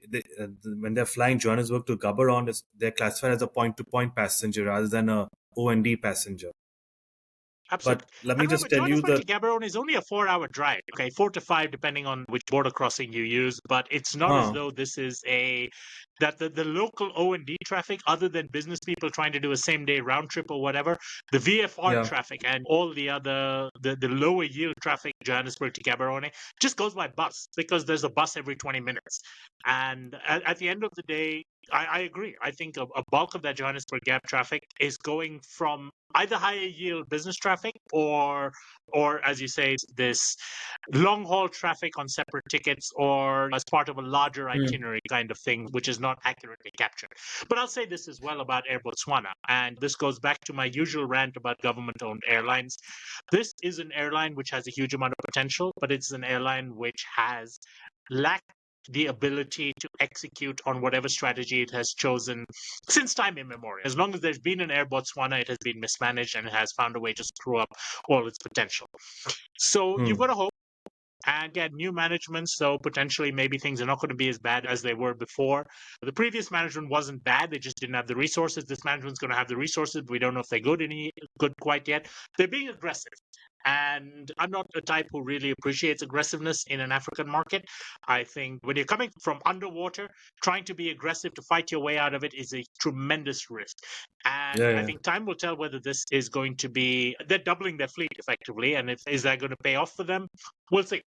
C: when they're flying Johannesburg to Gaborone, they're classified as a point-to-point passenger rather than a O&D passenger.
B: Absolutely.
C: But let
B: And
C: me
B: remember,
C: just tell you
B: Johannesburg
C: that,
B: to Gaborone is only a 4-hour drive, okay, 4 to 5, depending on which border crossing you use. But it's not as though this is that the local O&D traffic, other than business people trying to do a same-day round trip or whatever, the VFR
C: yeah,
B: traffic and all the other, the lower yield traffic, Johannesburg to Gaborone, just goes by bus because there's a bus every 20 minutes. And at the end of the day, I agree. I think a bulk of that Johannesburg Gap traffic is going from either higher yield business traffic or as you say, this long haul traffic on separate tickets or as part of a larger itinerary kind of thing, which is not accurately captured. But I'll say this as well about Air Botswana, and this goes back to my usual rant about government-owned airlines. This is an airline which has a huge amount of potential, but it's an airline which has lacked the ability to execute on whatever strategy it has chosen since time immemorial. As long as there's been an Air Botswana, it has been mismanaged and it has found a way to screw up all its potential. So you've got to hope and get new management. So potentially maybe things are not going to be as bad as they were before. The previous management wasn't bad. They just didn't have the resources. This management's going to have the resources, but we don't know if they're good quite yet. They're being aggressive. And I'm not the type who really appreciates aggressiveness in an African market. I think when you're coming from underwater, trying to be aggressive to fight your way out of it is a tremendous risk. And I
C: yeah.
B: think time will tell whether this is going to be, they're doubling their fleet effectively. And if is that going to pay off for them? We'll see.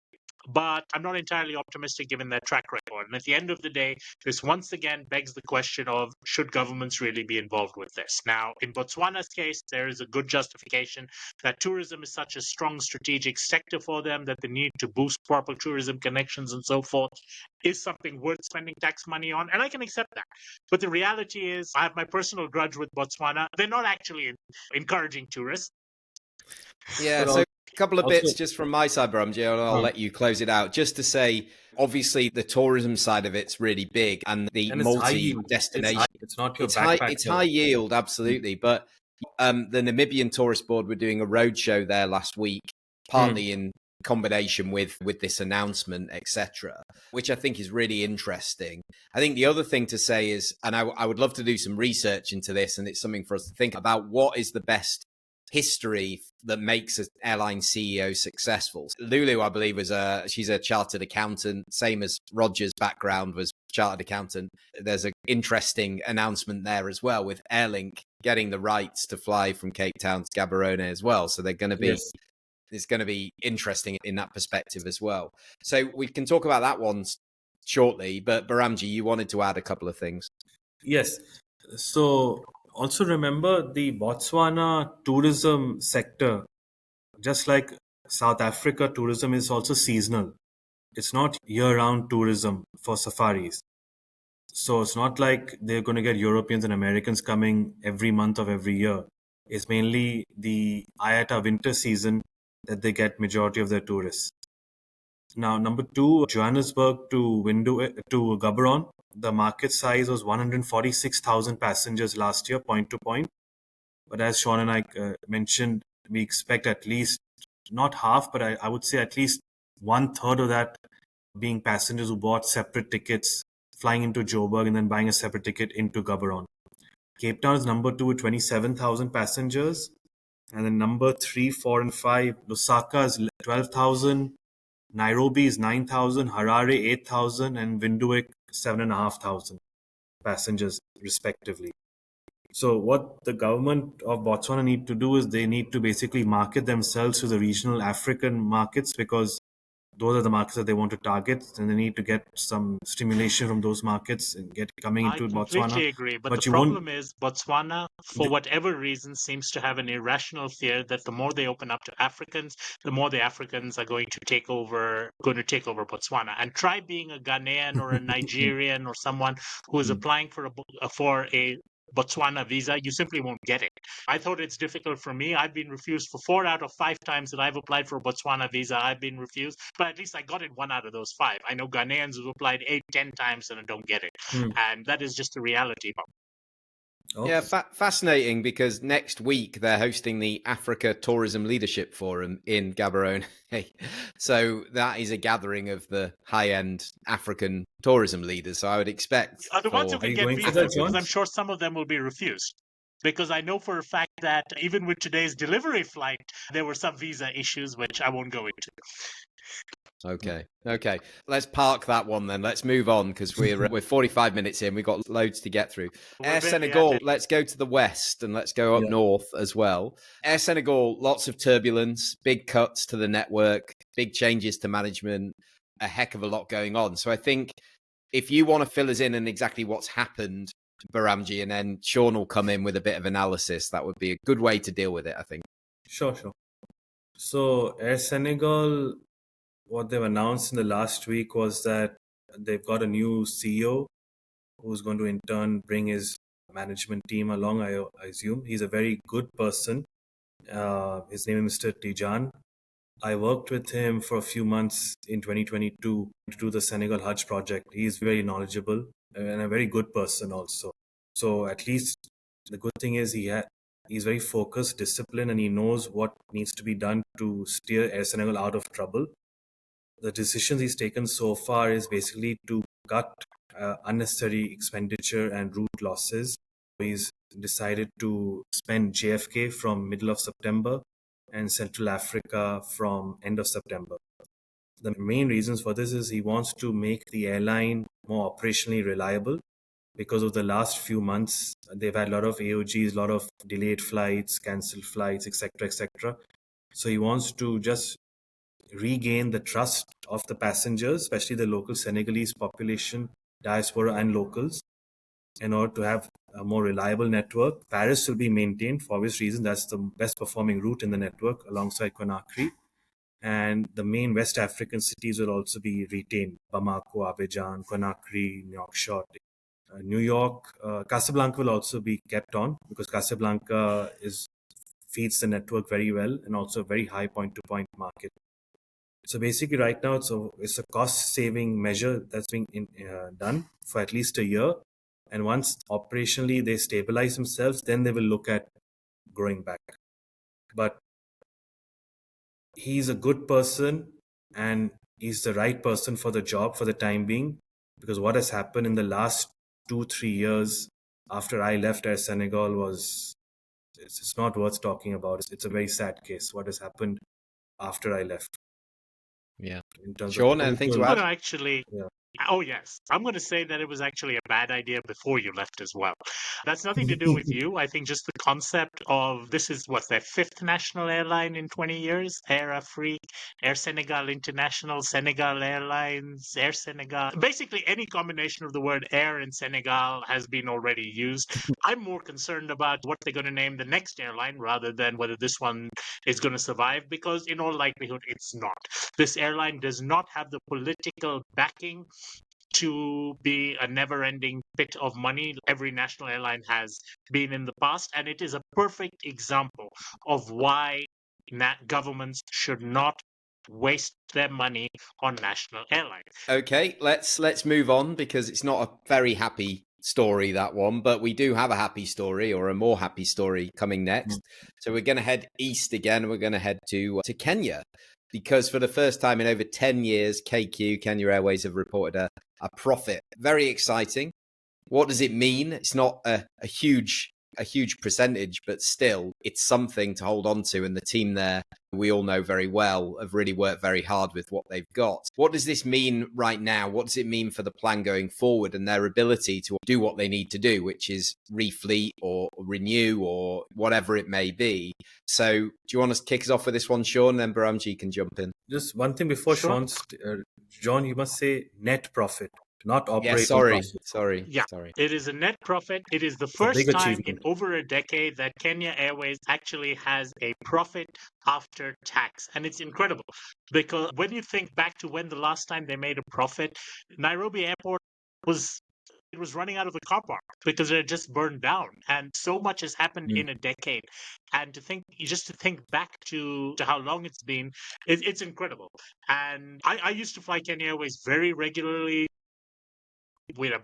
B: But I'm not entirely optimistic given their track record. And at the end of the day, this once again begs the question of should governments really be involved with this? Now, in Botswana's case, there is a good justification that tourism is such a strong strategic sector for them that the need to boost proper tourism connections and so forth is something worth spending tax money on. And I can accept that. But the reality is, I have my personal grudge with Botswana. They're not actually encouraging tourists.
A: Yeah,
C: But
A: so a couple of
C: also,
A: bits just from my side, Behramjee, and I'll let you close it out. Just to say, obviously, the tourism side of it's really big, and the
C: and it's high yield.
A: multi-destination.
C: It's not your
A: It's
C: backpack.
A: high yield, absolutely. But the Namibian Tourist Board were doing a roadshow there last week, partly in combination with this announcement, etc., which I think is really interesting. I think the other thing to say is, and I would love to do some research into this, and it's something for us to think about, what is the best history that makes an airline CEO successful. Lulu, I believe, she's a chartered accountant, same as Roger's background was chartered accountant. There's an interesting announcement there as well with Airlink getting the rights to fly from Cape Town to Gaborone as well. So they're going to be it's going to be interesting in that perspective as well. So we can talk about that one shortly, but Behramjee, you wanted to add a couple of things.
C: Yes. So also remember the Botswana tourism sector, just like South Africa, tourism is also seasonal. It's not year-round tourism for safaris. So it's not like they're going to get Europeans and Americans coming every month of every year. It's mainly the IATA winter season that they get majority of their tourists. Now, number two, Johannesburg to Gaborone, the market size was 146,000 passengers last year, point to point. But as Sean and I mentioned, we expect at least not half, but I would say at least 1/3 of that being passengers who bought separate tickets flying into Joburg and then buying a separate ticket into Gaborone. Cape Town is number two with 27,000 passengers. And then number 3, 4, and 5, Lusaka is 12,000. Nairobi is 9,000, Harare 8,000, and Windhoek 7,500 passengers respectively. So what the government of Botswana need to do is they need to basically market themselves to the regional African markets, because those are the markets that they want to target, and they need to get some stimulation from those markets and get coming
B: I
C: into
B: completely
C: Botswana.
B: agree. But the
C: But you won't.
B: problem is Botswana, for whatever reason, seems to have an irrational fear that the more they open up to Africans, the more the Africans are going to take over Botswana. And try being a Ghanaian or a Nigerian or someone who is applying for a Botswana visa, you simply won't get it. I thought it's difficult for me. I've been refused for 4 out of 5 times that I've applied for a Botswana visa. I've been refused, but at least I got it 1 out of those 5. I know Ghanaians who've applied 8, 10 times and don't get it. And that is just the reality.
C: Okay.
A: Yeah, fascinating, because next week they're hosting the Africa Tourism Leadership Forum in Gaborone. So that is a gathering of the high-end African tourism leaders. So I would expect
B: The ones who
C: Are
B: can
C: you
B: get
C: going for
B: visas,
C: that,
B: because
C: Jon?
B: I'm sure some of them will be refused. Because I know for a fact that even with today's delivery flight, there were some visa issues, which I won't go into.
A: Okay. Let's park that one then. Let's move on, because we're 45 minutes in. We've got loads to get through. Air Senegal, let's go to the west and let's go up north as well. Air Senegal, lots of turbulence, big cuts to the network, big changes to management, a heck of a lot going on. So I think if you want to fill us in on exactly what's happened to Behramjee, and then Sean will come in with a bit of analysis, that would be a good way to deal with it, I think.
C: Sure. So Air Senegal, what they've announced in the last week was that they've got a new CEO who's going to in turn bring his management team along, I assume. He's a very good person. His name is Mr. Tijan. I worked with him for a few months in 2022 to do the Senegal Hajj project. He's very knowledgeable and a very good person also. So at least the good thing is he's very focused, disciplined, and he knows what needs to be done to steer Air Senegal out of trouble. The decisions he's taken so far is basically to cut unnecessary expenditure and route losses. He's decided to suspend JFK from middle of September and Central Africa from end of September. The main reasons for this is he wants to make the airline more operationally reliable. Because of the last few months, they've had a lot of AOGs, a lot of delayed flights, cancelled flights, etc. So he wants to just regain the trust of the passengers, especially the local Senegalese population, diaspora and locals, in order to have a more reliable network. Paris will be maintained for obvious reasons. That's the best performing route in the network alongside Conakry. And the main West African cities will also be retained: Bamako, Abidjan, Conakry, Nouakchott. New York, Casablanca will also be kept on, because Casablanca feeds the network very well and also a very high point-to-point market. So basically, right now it's a cost-saving measure that's being done for at least a year, and once operationally they stabilize themselves, then they will look at growing back. But he's a good person, and he's the right person for the job for the time being, because what has happened in the last 2-3 years after I left Air Senegal it's not worth talking about. It's a very sad case, what has happened after I left.
A: Yeah.
C: In terms
A: Sean,
C: of
A: anything to
B: No,
A: add?
B: no, actually, oh, yes. I'm going to say that it was actually a bad idea before you left as well. That's nothing to do with you. I think just the concept of this is what's their 5th national airline in 20 years. Air Afrique, Air Senegal International, Senegal Airlines, Air Senegal. Basically, any combination of the word air and Senegal has been already used. I'm more concerned about what they're going to name the next airline rather than whether this one is going to survive, because in all likelihood, it's not. This airline does not have the political backing to be a never-ending pit of money every national airline has been in the past, and it is a perfect example of why governments should not waste their money on national airlines.
A: Okay, let's move on, because it's not a very happy story, that one, but we do have a happy story, or a more happy story, coming next. So we're going to head east again. We're going to head to Kenya, because for the first time in over 10 years, Kenya Airways have reported a profit. Very exciting. What does it mean? It's not a huge a huge percentage, but still it's something to hold on to. And the team there, we all know very well, have really worked very hard with what they've got. What does this mean right now? What does it mean for the plan going forward and their ability to do what they need to do, which is refleet or renew or whatever it may be? So do you want to kick us off with this one, Sean? Then Behramjee can jump in.
C: Just one thing before
B: Sure.
C: Sean's, John, you must say net profit, not operating profit.
A: Sorry.
B: It is a net profit. It is the
C: It's a big
B: first time in
C: achievement.
B: over a decade that Kenya Airways actually has a profit after tax. And it's incredible because when you think back to when the last time they made a profit, Nairobi Airport was running out of the car park because it had just burned down, and so much has happened in a decade. And to think back to how long it's been, it's incredible. And I used to fly Kenya Airways very regularly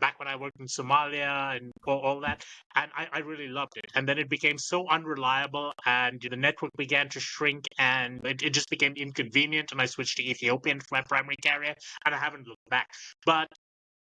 B: back when I worked in Somalia and all that, and I really loved it. And then it became so unreliable, and the network began to shrink, and it just became inconvenient, and I switched to Ethiopian for my primary carrier, and I haven't looked back. But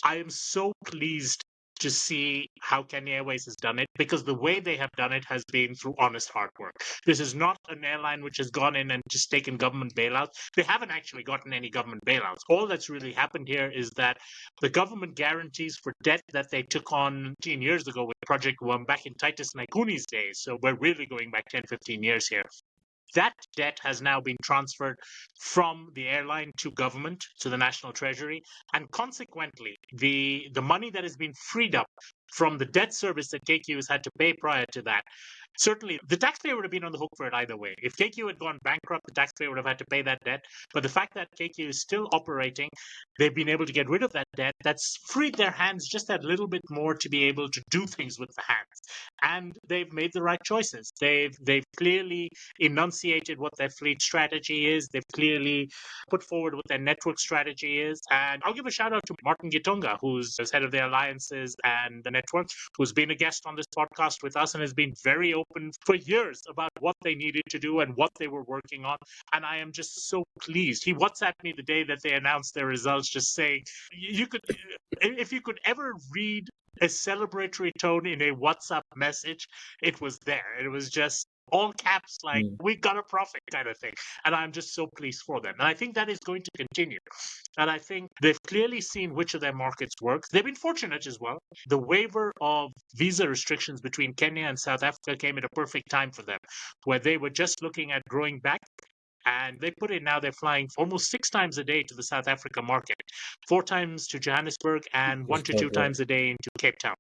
B: I am so pleased to see how Kenya Airways has done it, because the way they have done it has been through honest hard work. This is not an airline which has gone in and just taken government bailouts. They haven't actually gotten any government bailouts. All that's really happened here is that the government guarantees for debt that they took on 15 years ago with Project One back in Titus Naikuni's days. So we're really going back 10, 15 years here. That debt has now been transferred from the airline to government, to the National Treasury, and consequently, the money that has been freed up from the debt service that KQ has had to pay prior to that, certainly the taxpayer would have been on the hook for it either way. If KQ had gone bankrupt, the taxpayer would have had to pay that debt. But the fact that KQ is still operating, they've been able to get rid of that debt. That's freed their hands just that little bit more to be able to do things with the hands. And they've made the right choices. They've clearly enunciated what their fleet strategy is. They've clearly put forward what their network strategy is. And I'll give a shout out to Martin Gitonga, who's head of the alliances and the network, who's been a guest on this podcast with us and has been very open for years about what they needed to do and what they were working on. And I am just so pleased. He WhatsApped me the day that they announced their results, just saying, if you could ever read a celebratory tone in a WhatsApp message, it was there. It was just all caps, like, we got a profit kind of thing. And I'm just so pleased for them. And I think that is going to continue. And I think they've clearly seen which of their markets works. They've been fortunate as well. The waiver of visa restrictions between Kenya and South Africa came at a perfect time for them, where they were just looking at growing back. And they put in now they're flying almost 6 times a day to the South Africa market, 4 times to Johannesburg, and 1 to 2 times a day into Cape Town.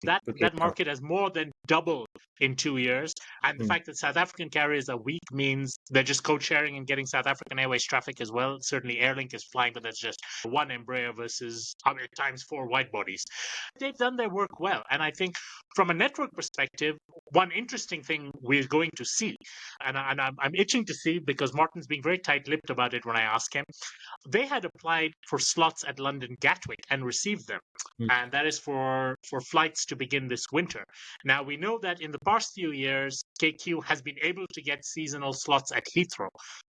B: That market has more than doubled in 2 years. And the fact that South African carriers are weak means they're just code sharing and getting South African Airways traffic as well. Certainly Airlink is flying, but that's just 1 Embraer versus times 4 wide bodies. They've done their work well. And I think from a network perspective, one interesting thing we're going to see, and I'm itching to see because Martin's being very tight-lipped about it when I ask him, they had applied for slots at London Gatwick and received them. And that is for flights to begin this winter. Now, we know that in the past few years, KQ has been able to get seasonal slots at Heathrow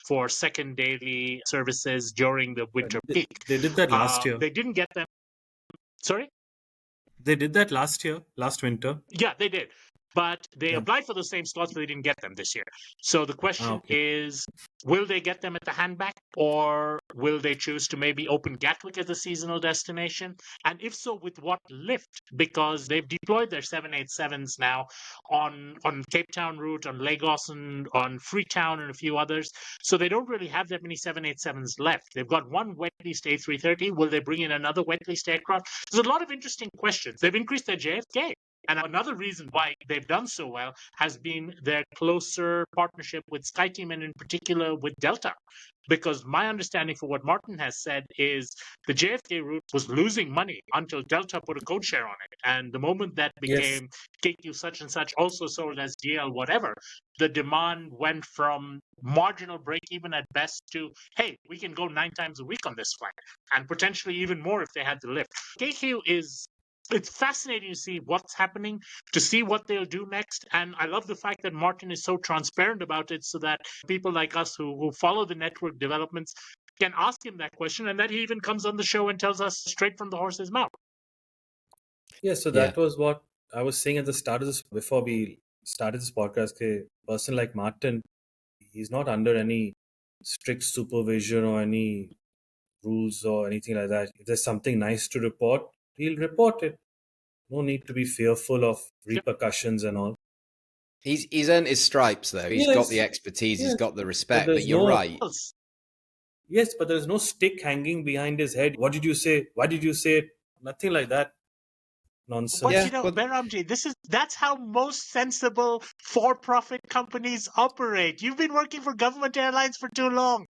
B: for second daily services during the winter peak.
C: They did that last year.
B: They didn't get them. Sorry?
C: They did that last winter.
B: Yeah, they did. But they applied for the same slots, but they didn't get them this year. So the question is, will they get them at the handback, or will they choose to maybe open Gatwick as a seasonal destination? And if so, with what lift? Because they've deployed their 787s now on Cape Town route, on Lagos, and on Freetown, and a few others. So they don't really have that many 787s left. They've got 1 wet leased A330. Will they bring in another wet leased aircraft? There's a lot of interesting questions. They've increased their JFK. And another reason why they've done so well has been their closer partnership with SkyTeam, and in particular with Delta. Because my understanding for what Martin has said is the JFK route was losing money until Delta put a code share on it. And the moment that became KQ such and such, also sold as DL whatever, the demand went from marginal break even at best to, hey, we can go 9 times a week on this flight, and potentially even more if they had the lift. KQ it's fascinating to see what's happening, to see what they'll do next. And I love the fact that Martin is so transparent about it, so that people like us who follow the network developments can ask him that question, and that he even comes on the show and tells us straight from the horse's mouth.
C: Yeah, so that was what I was saying at the start of this, before we started this podcast, a person like Martin, he's not under any strict supervision or any rules or anything like that. If there's something nice to report, he'll report it. No need to be fearful of repercussions and all.
A: He's earned his stripes, though. He's got the expertise. He's got the respect. But you're right.
C: Yes, but there's no stick hanging behind his head. What did you say? Why did you say it? Nothing like that. Nonsense.
B: But Behramjee, that's how most sensible for-profit companies operate. You've been working for government airlines for too long.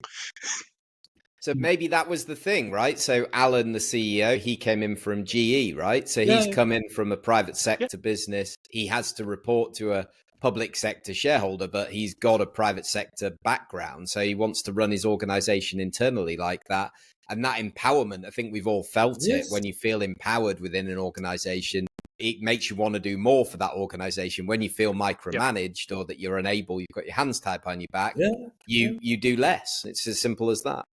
A: So maybe that was the thing, right? So Alan, the CEO, he came in from GE, right? So he's come in from a private sector business. He has to report to a public sector shareholder, but he's got a private sector background. So he wants to run his organization internally like that. And that empowerment, I think we've all felt it. When you feel empowered within an organization, it makes you want to do more for that organization. When you feel micromanaged or that you're unable, you've got your hands tied behind your back, you do less. It's as simple as that.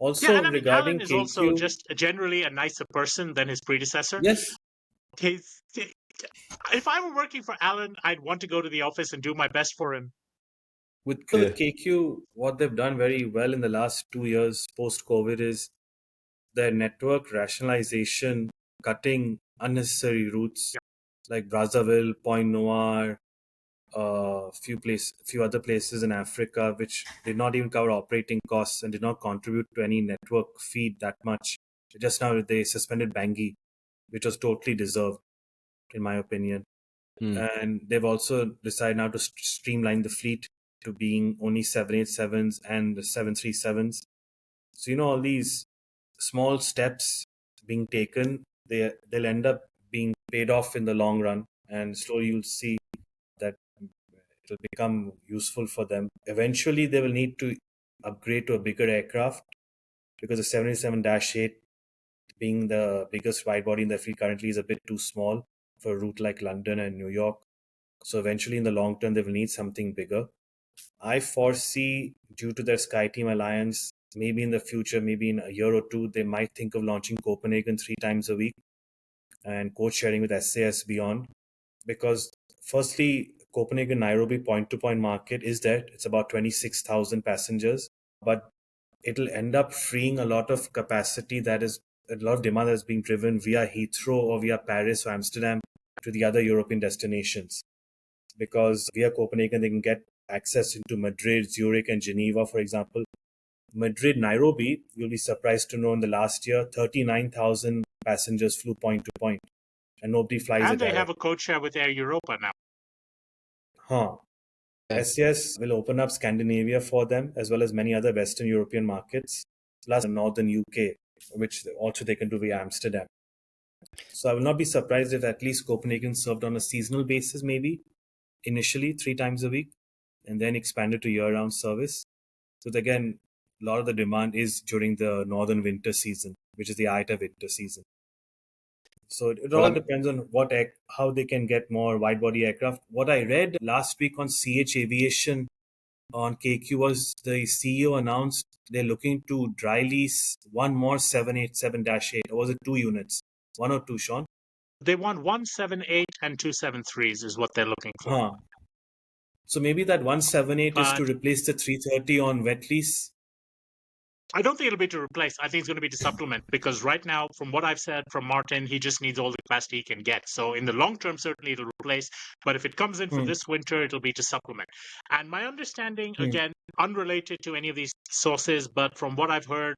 C: Also, regarding
B: Alan is also just generally a nicer person than his predecessor.
C: Yes.
B: If I were working for Alan, I'd want to go to the office and do my best for him.
C: With KQ, what they've done very well in the last 2 years post-COVID is their network rationalization, cutting unnecessary routes like Brazzaville, Point Noir, few other places in Africa, which did not even cover operating costs and did not contribute to any network feed that much. Just now they suspended Bangui, which was totally deserved, in my opinion. And they've also decided now to streamline the fleet to being only 787s and 737s. So, all these small steps being taken, they'll end up being paid off in the long run. And slowly you'll see that it'll become useful for them. Eventually, they will need to upgrade to a bigger aircraft because the 787-8, being the biggest wide body in the fleet currently, is a bit too small for a route like London and New York. So eventually, in the long term, they will need something bigger. I foresee, due to their SkyTeam alliance, maybe in the future, maybe in a year or two, they might think of launching Copenhagen 3 times a week and code sharing with SAS beyond. Because firstly, Copenhagen Nairobi point-to-point market is there. It's about 26,000 passengers, but it'll end up freeing a lot of capacity a lot of demand that's being driven via Heathrow or via Paris or Amsterdam to the other European destinations. Because via Copenhagen, they can get access into Madrid, Zurich, and Geneva, for example. Madrid, Nairobi, you'll be surprised to know in the last year, 39,000 passengers flew point to point, and nobody flies it.
B: And they have a code share with Air Europa now.
C: SAS will open up Scandinavia for them, as well as many other Western European markets, plus northern UK, which also they can do via Amsterdam. So I will not be surprised if at least Copenhagen served on a seasonal basis, maybe initially 3 times a week, and then expanded to year-round service. So again, a lot of the demand is during the northern winter season, which is the IATA winter season. So it all depends on how they can get more wide-body aircraft. What I read last week on CH Aviation on KQ was the CEO announced they're looking to dry lease one more 787-8. Or was it 2 units? 1 or 2, Sean?
B: They want 178 and 2 73s is what they're looking for.
C: So maybe that 178 is to replace the 330 on wet lease?
B: I don't think it'll be to replace. I think it's going to be to supplement, because right now, from what I've said from Martin, he just needs all the capacity he can get. So in the long term, certainly it'll replace. But if it comes in for this winter, it'll be to supplement. And my understanding, again, unrelated to any of these sources, but from what I've heard,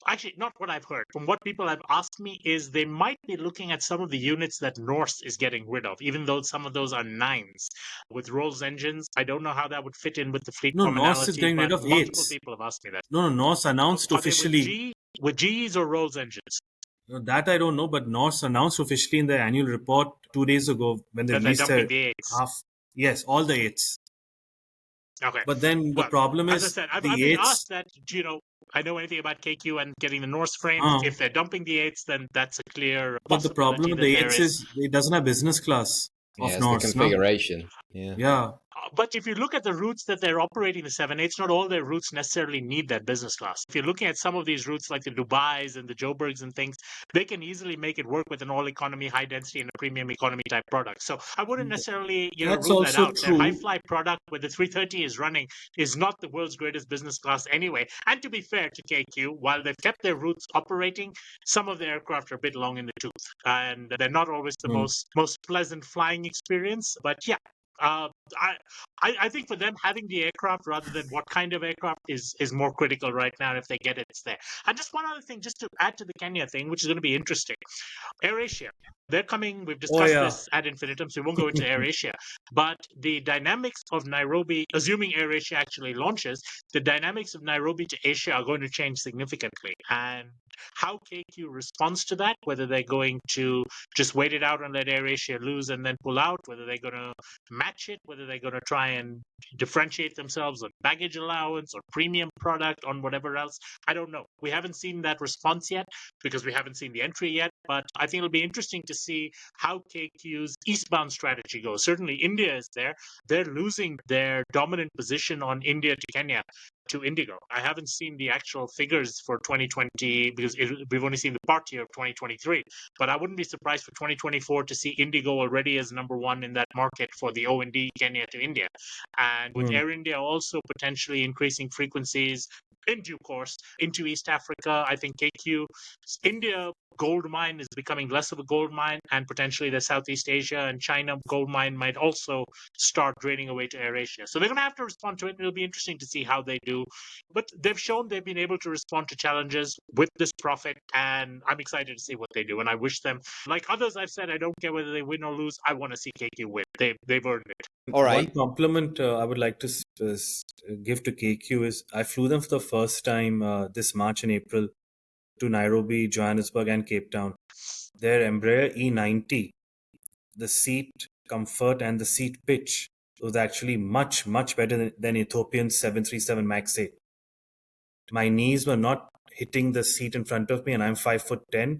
B: actually not what I've heard, from what people have asked me, is they might be looking at some of the units that Norse is getting rid of, even though some of those are 9s with Rolls engines. I don't know how that would fit in with the fleet commonality.
C: Norse is getting rid of 8s.
B: Multiple people have asked me that.
C: No, Norse announced officially.
B: With GEs or Rolls engines?
C: That I don't know, but Norse announced officially in their annual report 2 days ago when they released their half. Yes, all the 8s.
B: Okay.
C: But then the problem is,
B: as I said, I've been asked that, I know anything about KQ and getting the Norse frames. If they're dumping the 8s, then that's a clear possibility.
C: But the problem with the 8s is it doesn't have business class of Norse.
A: The configuration. Yeah.
B: But if you look at the routes that they're operating, the 787s, not all their routes necessarily need that business class. If you're looking at some of these routes like the Dubais and the Joburgs and things, they can easily make it work with an all economy, high density, and a premium economy type product. So I wouldn't necessarily
D: That's
B: rule that
D: also
B: out. Their high
D: true.
B: fly product where the 330 is running is not the world's greatest business class anyway. And to be fair to KQ, while they've kept their routes operating, some of the aircraft are a bit long in the tooth, and they're not always the most pleasant flying experience. But yeah, I think for them, having the aircraft rather than what kind of aircraft is more critical right now. And if they get it, it's there. And just one other thing, just to add to the Kenya thing, which is going to be interesting. AirAsia, they're coming. We've
C: Oh
B: discussed
C: yeah.
B: this ad infinitum, so we won't go into AirAsia. But the dynamics of Nairobi, assuming AirAsia actually launches, the dynamics of Nairobi to Asia are going to change significantly. And how KQ responds to that, whether they're going to just wait it out and let AirAsia lose and then pull out, whether they're going to match it, whether they're going to try and differentiate themselves on baggage allowance or premium product on whatever else, I don't know. We haven't seen that response yet because we haven't seen the entry yet, but I think it'll be interesting to see how KQ's eastbound strategy goes. Certainly India is there. They're losing their dominant position on India to Kenya to Indigo. I haven't seen the actual figures for 2020 because we've only seen the part year of 2023. But I wouldn't be surprised for 2024 to see Indigo already as number one in that market for the O&D Kenya to India. And with Air India also potentially increasing frequencies in due course into East Africa, I think KQ, India gold mine is becoming less of a gold mine, and potentially the Southeast Asia and China gold mine might also start draining away to AirAsia. So they're going to have to respond to it. It'll be interesting to see how they do. But they've shown they've been able to respond to challenges with this profit, and I'm excited to see what they do. And I wish them, like others I've said, I don't care whether they win or lose. I want to see KQ win. They've earned it.
A: All right.
C: One compliment I would like to give to KQ is I flew them for the first time this March and April to Nairobi, Johannesburg, and Cape Town. Their Embraer E90, the seat comfort and the seat pitch was actually much, much better than Ethiopian 737 MAX 8. My knees were not hitting the seat in front of me, and I'm 5'10",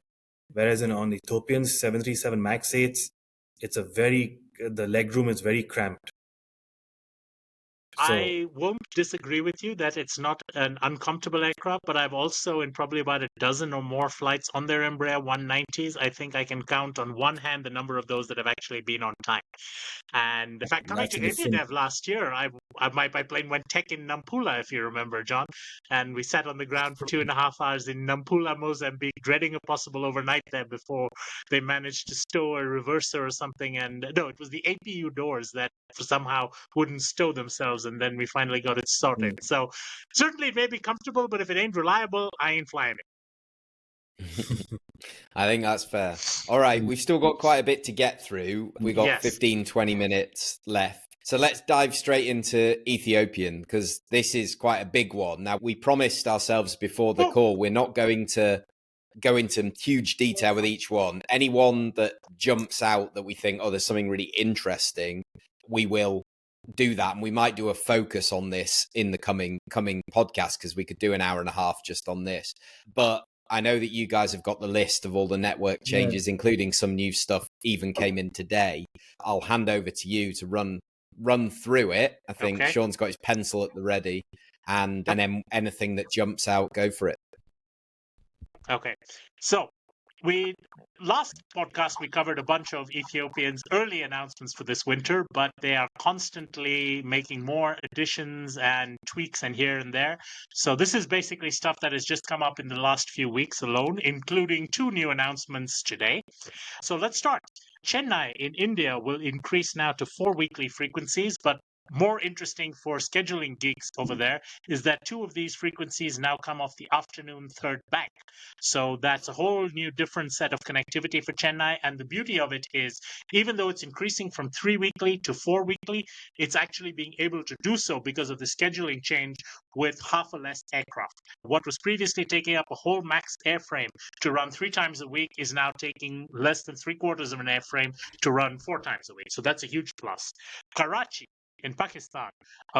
C: whereas on Ethiopian 737 MAX 8s, the leg room is very cramped. So,
B: I won't disagree with you that it's not an uncomfortable aircraft, but I've also, in probably about a dozen or more flights on their Embraer 190s, I think I can count on one hand the number of those that have actually been on time. And in fact, coming to AviaDev last year, my plane went tech in Nampula, if you remember, John. And we sat on the ground for 2.5 hours in Nampula, Mozambique, dreading a possible overnight there before they managed to stow a reverser or something. And no, it was the APU doors that somehow wouldn't stow themselves, and then we finally got it sorted. So certainly it may be comfortable, but if it ain't reliable, I ain't flying it.
A: I think that's fair. All right, we've still got quite a bit to get through. We got 15, 20 minutes left. So let's dive straight into Ethiopian, because this is quite a big one. Now, we promised ourselves before the call, we're not going to go into huge detail with each one. Anyone that jumps out that we think, oh, there's something really interesting, we will do that. And we might do a focus on this in the coming podcast, because we could do an hour and a half just on this. But I know that you guys have got the list of all the network changes, including some new stuff even came in today. I'll hand over to you to run through it. I think Sean's got his pencil at the ready, and then anything that jumps out, go for it.
B: Okay. So last podcast, we covered a bunch of Ethiopians' early announcements for this winter, but they are constantly making more additions and tweaks and here and there. So this is basically stuff that has just come up in the last few weeks alone, including 2 new announcements today. So let's start. Chennai in India will increase now to 4 weekly frequencies, but more interesting for scheduling gigs over there is that 2 of these frequencies now come off the afternoon third bank. So that's a whole new different set of connectivity for Chennai. And the beauty of it is, even though it's increasing from 3 weekly to 4 weekly, it's actually being able to do so because of the scheduling change with half a less aircraft. What was previously taking up a whole max airframe to run 3 times a week is now taking less than 3/4 of an airframe to run 4 times a week. So that's a huge plus. Karachi in Pakistan,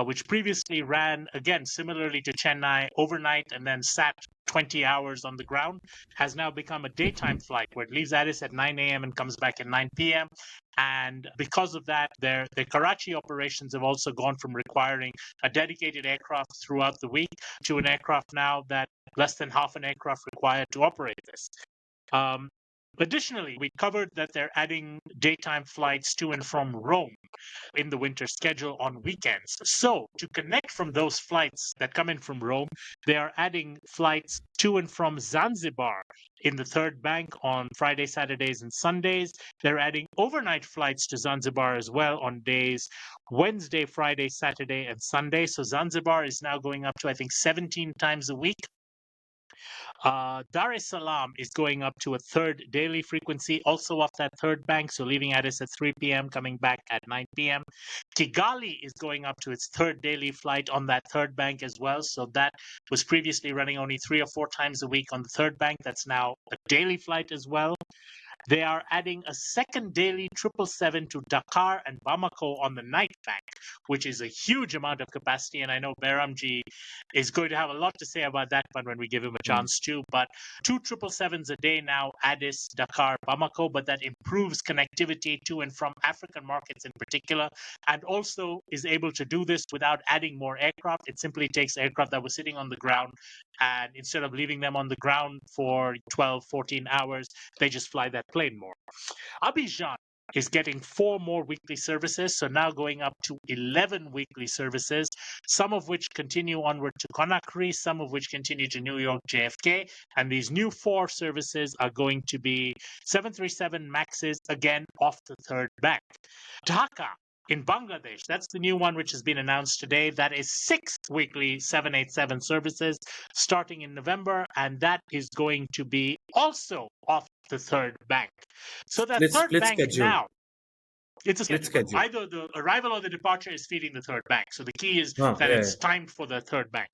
B: which previously ran, again, similarly to Chennai, overnight and then sat 20 hours on the ground, has now become a daytime flight where it leaves Addis at 9 a.m. and comes back at 9 p.m. And because of that, their Karachi operations have also gone from requiring a dedicated aircraft throughout the week to an aircraft now that less than half an aircraft required to operate this. Additionally, we covered that they're adding daytime flights to and from Rome in the winter schedule on weekends. So to connect from those flights that come in from Rome, they are adding flights to and from Zanzibar in the third bank on Friday, Saturdays, and Sundays. They're adding overnight flights to Zanzibar as well on days Wednesday, Friday, Saturday, and Sunday. So Zanzibar is now going up to, I think, 17 times a week. Dar es Salaam is going up to a third daily frequency, also off that third bank, so leaving Addis at 3 p.m., coming back at 9 p.m. Kigali is going up to its third daily flight on that third bank as well, so that was previously running only 3 or 4 times a week on the third bank. That's now a daily flight as well. They are adding a second daily 777 to Dakar and Bamako on the night bank, which is a huge amount of capacity. And I know Behramjee is going to have a lot to say about that one when we give him a chance to. But 2 777s a day now, Addis, Dakar, Bamako, but that improves connectivity to and from African markets in particular, and also is able to do this without adding more aircraft. It simply takes aircraft that were sitting on the ground, and instead of leaving them on the ground for 12, 14 hours, they just fly that plane more. Abidjan is getting 4 more weekly services, so now going up to 11 weekly services, some of which continue onward to Conakry, some of which continue to New York JFK, and these new 4 services are going to be 737 Maxes, again off the third bank. Dhaka in Bangladesh, that's the new one which has been announced today. That is 6 weekly 787 services starting in November, and that is going to be also off the third bank. So that third bank
C: schedule.
B: now, it's a
C: Split
B: schedule.
C: schedule.
B: Either the arrival or the departure is feeding the third bank. So the key is that it's timed for the third bank.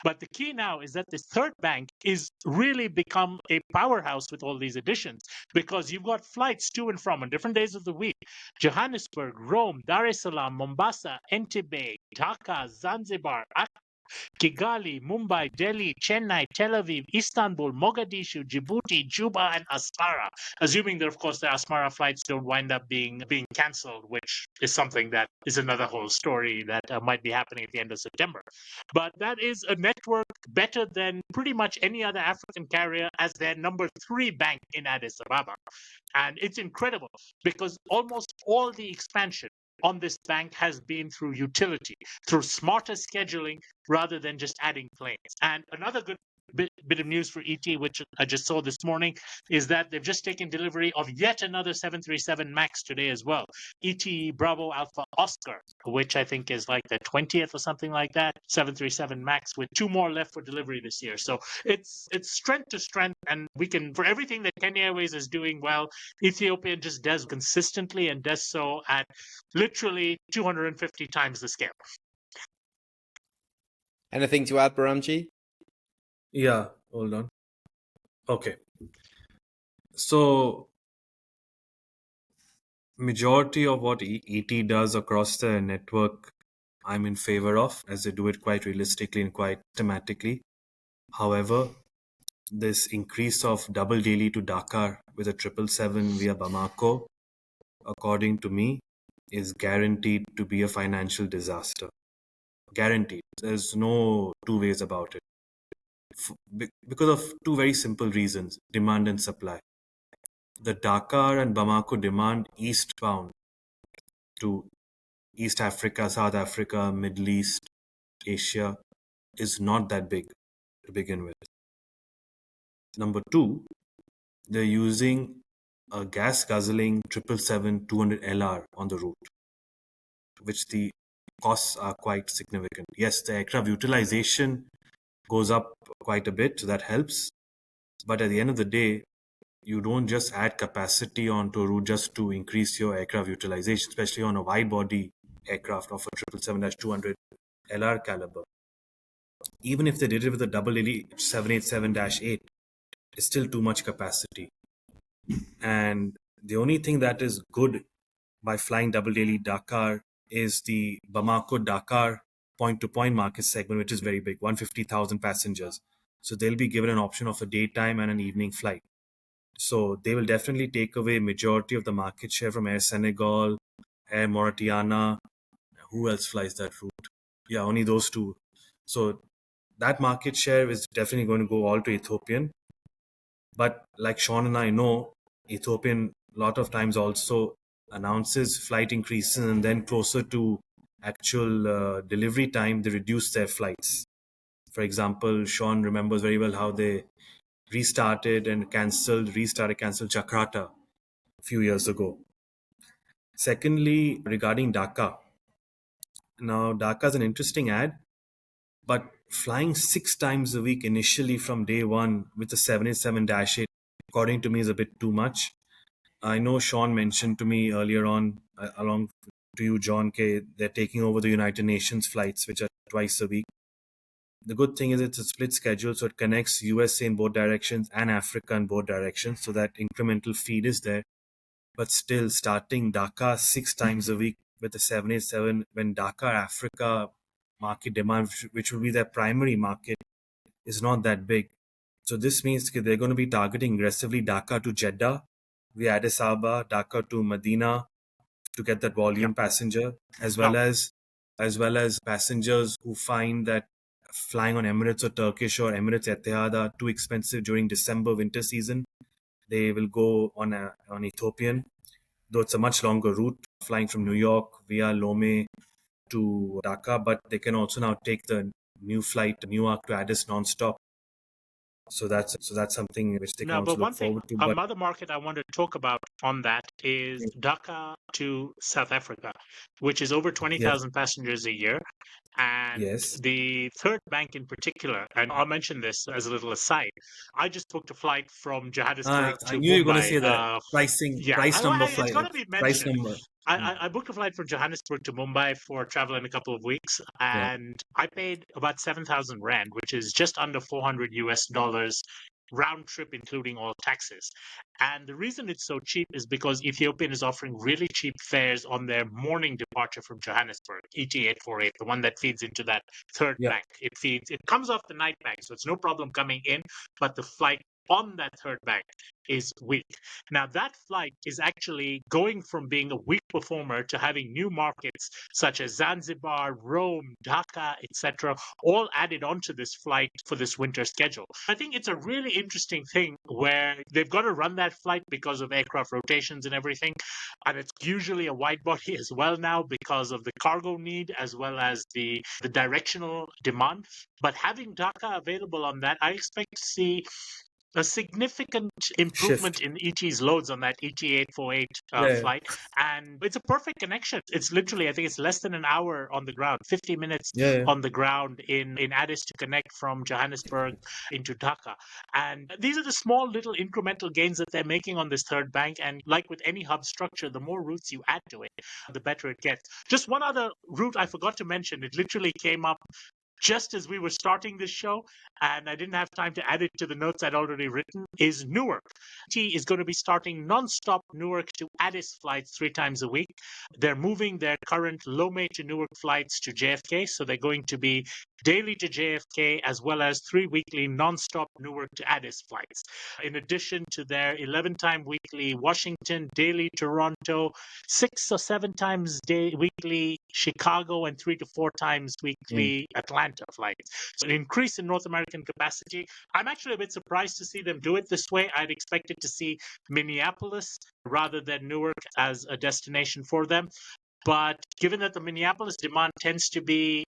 B: But the key now is that this third bank is really become a powerhouse with all these additions, because you've got flights to and from on different days of the week. Johannesburg, Rome, Dar es Salaam, Mombasa, Entebbe, Dhaka, Zanzibar, Kigali, Mumbai, Delhi, Chennai, Tel Aviv, Istanbul, Mogadishu, Djibouti, Juba, and Asmara. Assuming that, of course, the Asmara flights don't wind up being cancelled, which is something that is another whole story that might be happening at the end of September. But that is a network better than pretty much any other African carrier as their number 3 bank in Addis Ababa. And it's incredible because almost all the expansion on this bank has been through utility, through smarter scheduling rather than just adding planes. And another good bit of news for ET, which I just saw this morning, is that they've just taken delivery of yet another 737 MAX today as well. ET Bravo Alpha Oscar, which I think is like the 20th or something like that, 737 MAX, with 2 more left for delivery this year. So it's strength to strength, and we can, for everything that Kenya Airways is doing well, Ethiopian just does consistently and does so at literally 250 times the scale.
A: Anything to add, Behramjee?
C: Yeah, hold on. Okay. So, majority of what ET does across the network, I'm in favor of, as they do it quite realistically and quite thematically. However, this increase of double daily to Dakar with a 777 via Bamako, according to me, is guaranteed to be a financial disaster. Guaranteed. There's no 2 ways about it. Because of 2 very simple reasons: demand and supply. The Dakar and Bamako demand eastbound to East Africa, South Africa, Middle East, Asia is not that big to begin with. Number 2, they're using a gas guzzling 777-200 LR on the route, which the costs are quite significant. Yes, the aircraft utilization goes up quite a bit, so that helps. But at the end of the day, you don't just add capacity onto a route just to increase your aircraft utilization, especially on a wide-body aircraft of a 777-200 LR caliber. Even if they did it with a double-daily 787-8, it's still too much capacity. And the only thing that is good by flying double-daily Dakar is the Bamako-Dakar point-to-point market segment, which is very big, 150,000 passengers. So they'll be given an option of a daytime and an evening flight. So they will definitely take away majority of the market share from Air Senegal, Air Mauritania. Who else flies that route? Yeah, only those two. So that market share is definitely going to go all to Ethiopian. But like Sean and I know, Ethiopian a lot of times also announces flight increases, and then closer to actual delivery time, they reduce their flights. For example, Sean remembers very well how they restarted, canceled Jakarta a few years ago. Secondly, regarding Dhaka. Now, Dhaka is an interesting ad, but flying 6 times a week initially from day one with a 787-8, according to me, is a bit too much. I know Sean mentioned to me earlier on, along to you, John, they're taking over the United Nations flights, which are twice a week. The good thing is it's a split schedule, so it connects USA in both directions and Africa in both directions, so that incremental feed is there. But still, starting Dhaka 6 times a week with a 787, when Dhaka, Africa market demand, which will be their primary market, is not that big. So this means they're going to be targeting aggressively Dhaka to Jeddah, via Addis Ababa, Dhaka to Medina, to get that volume passenger, as well as passengers who find that flying on Emirates or Turkish or Emirates Etihad are too expensive during December winter season. They will go on Ethiopian, though it's a much longer route, flying from New York via Lome to Dhaka, but they can also now take the new flight, Newark to Addis non-stop. So that's something which they can also look forward to.
B: Another market I want to talk about on that is Dhaka to South Africa, which is over 20,000 passengers a year. And the third bank in particular, and I'll mention this as a little aside, I just booked a flight from Johannesburg to Mumbai.
C: I knew you were going to say that. Price number flight.
B: It's going to be mentioned. I booked a flight from Johannesburg to Mumbai for travel in a couple of weeks, and I paid about 7,000 rand, which is just under $400 round trip, including all taxes. And the reason it's so cheap is because Ethiopian is offering really cheap fares on their morning departure from Johannesburg, ET848, the one that feeds into that third bank. It comes off the night bank, so it's no problem coming in, but the flight on that third bank is weak. Now, that flight is actually going from being a weak performer to having new markets such as Zanzibar, Rome, Dhaka, etc., all added onto this flight for this winter schedule. I think it's a really interesting thing where they've got to run that flight because of aircraft rotations and everything, and it's usually a wide body as well now because of the cargo need as well as the directional demand. But having Dhaka available on that, I expect to see a significant improvement in ET's loads on that ET848 flight. And it's a perfect connection. It's literally, I think it's less than an hour on the ground, 50 minutes on the ground in Addis to connect from Johannesburg into Dhaka. And these are the small little incremental gains that they're making on this third bank. And like with any hub structure, the more routes you add to it, the better it gets. Just one other route I forgot to mention. It literally came up just as we were starting this show, and I didn't have time to add it to the notes I'd already written, is Newark. T is going to be starting non-stop Newark to Addis flights 3 times a week. They're moving their current Lome to Newark flights to JFK, so they're going to be daily to JFK as well as 3 weekly non-stop Newark to Addis flights. In addition to their 11-time weekly Washington, daily Toronto, 6 or 7 times weekly Chicago, and 3 to 4 times weekly Atlanta flights. So an increase in North American capacity. I'm actually a bit surprised to see them do it this way. I'd expected to see Minneapolis rather than Newark as a destination for them. But given that the Minneapolis demand tends to be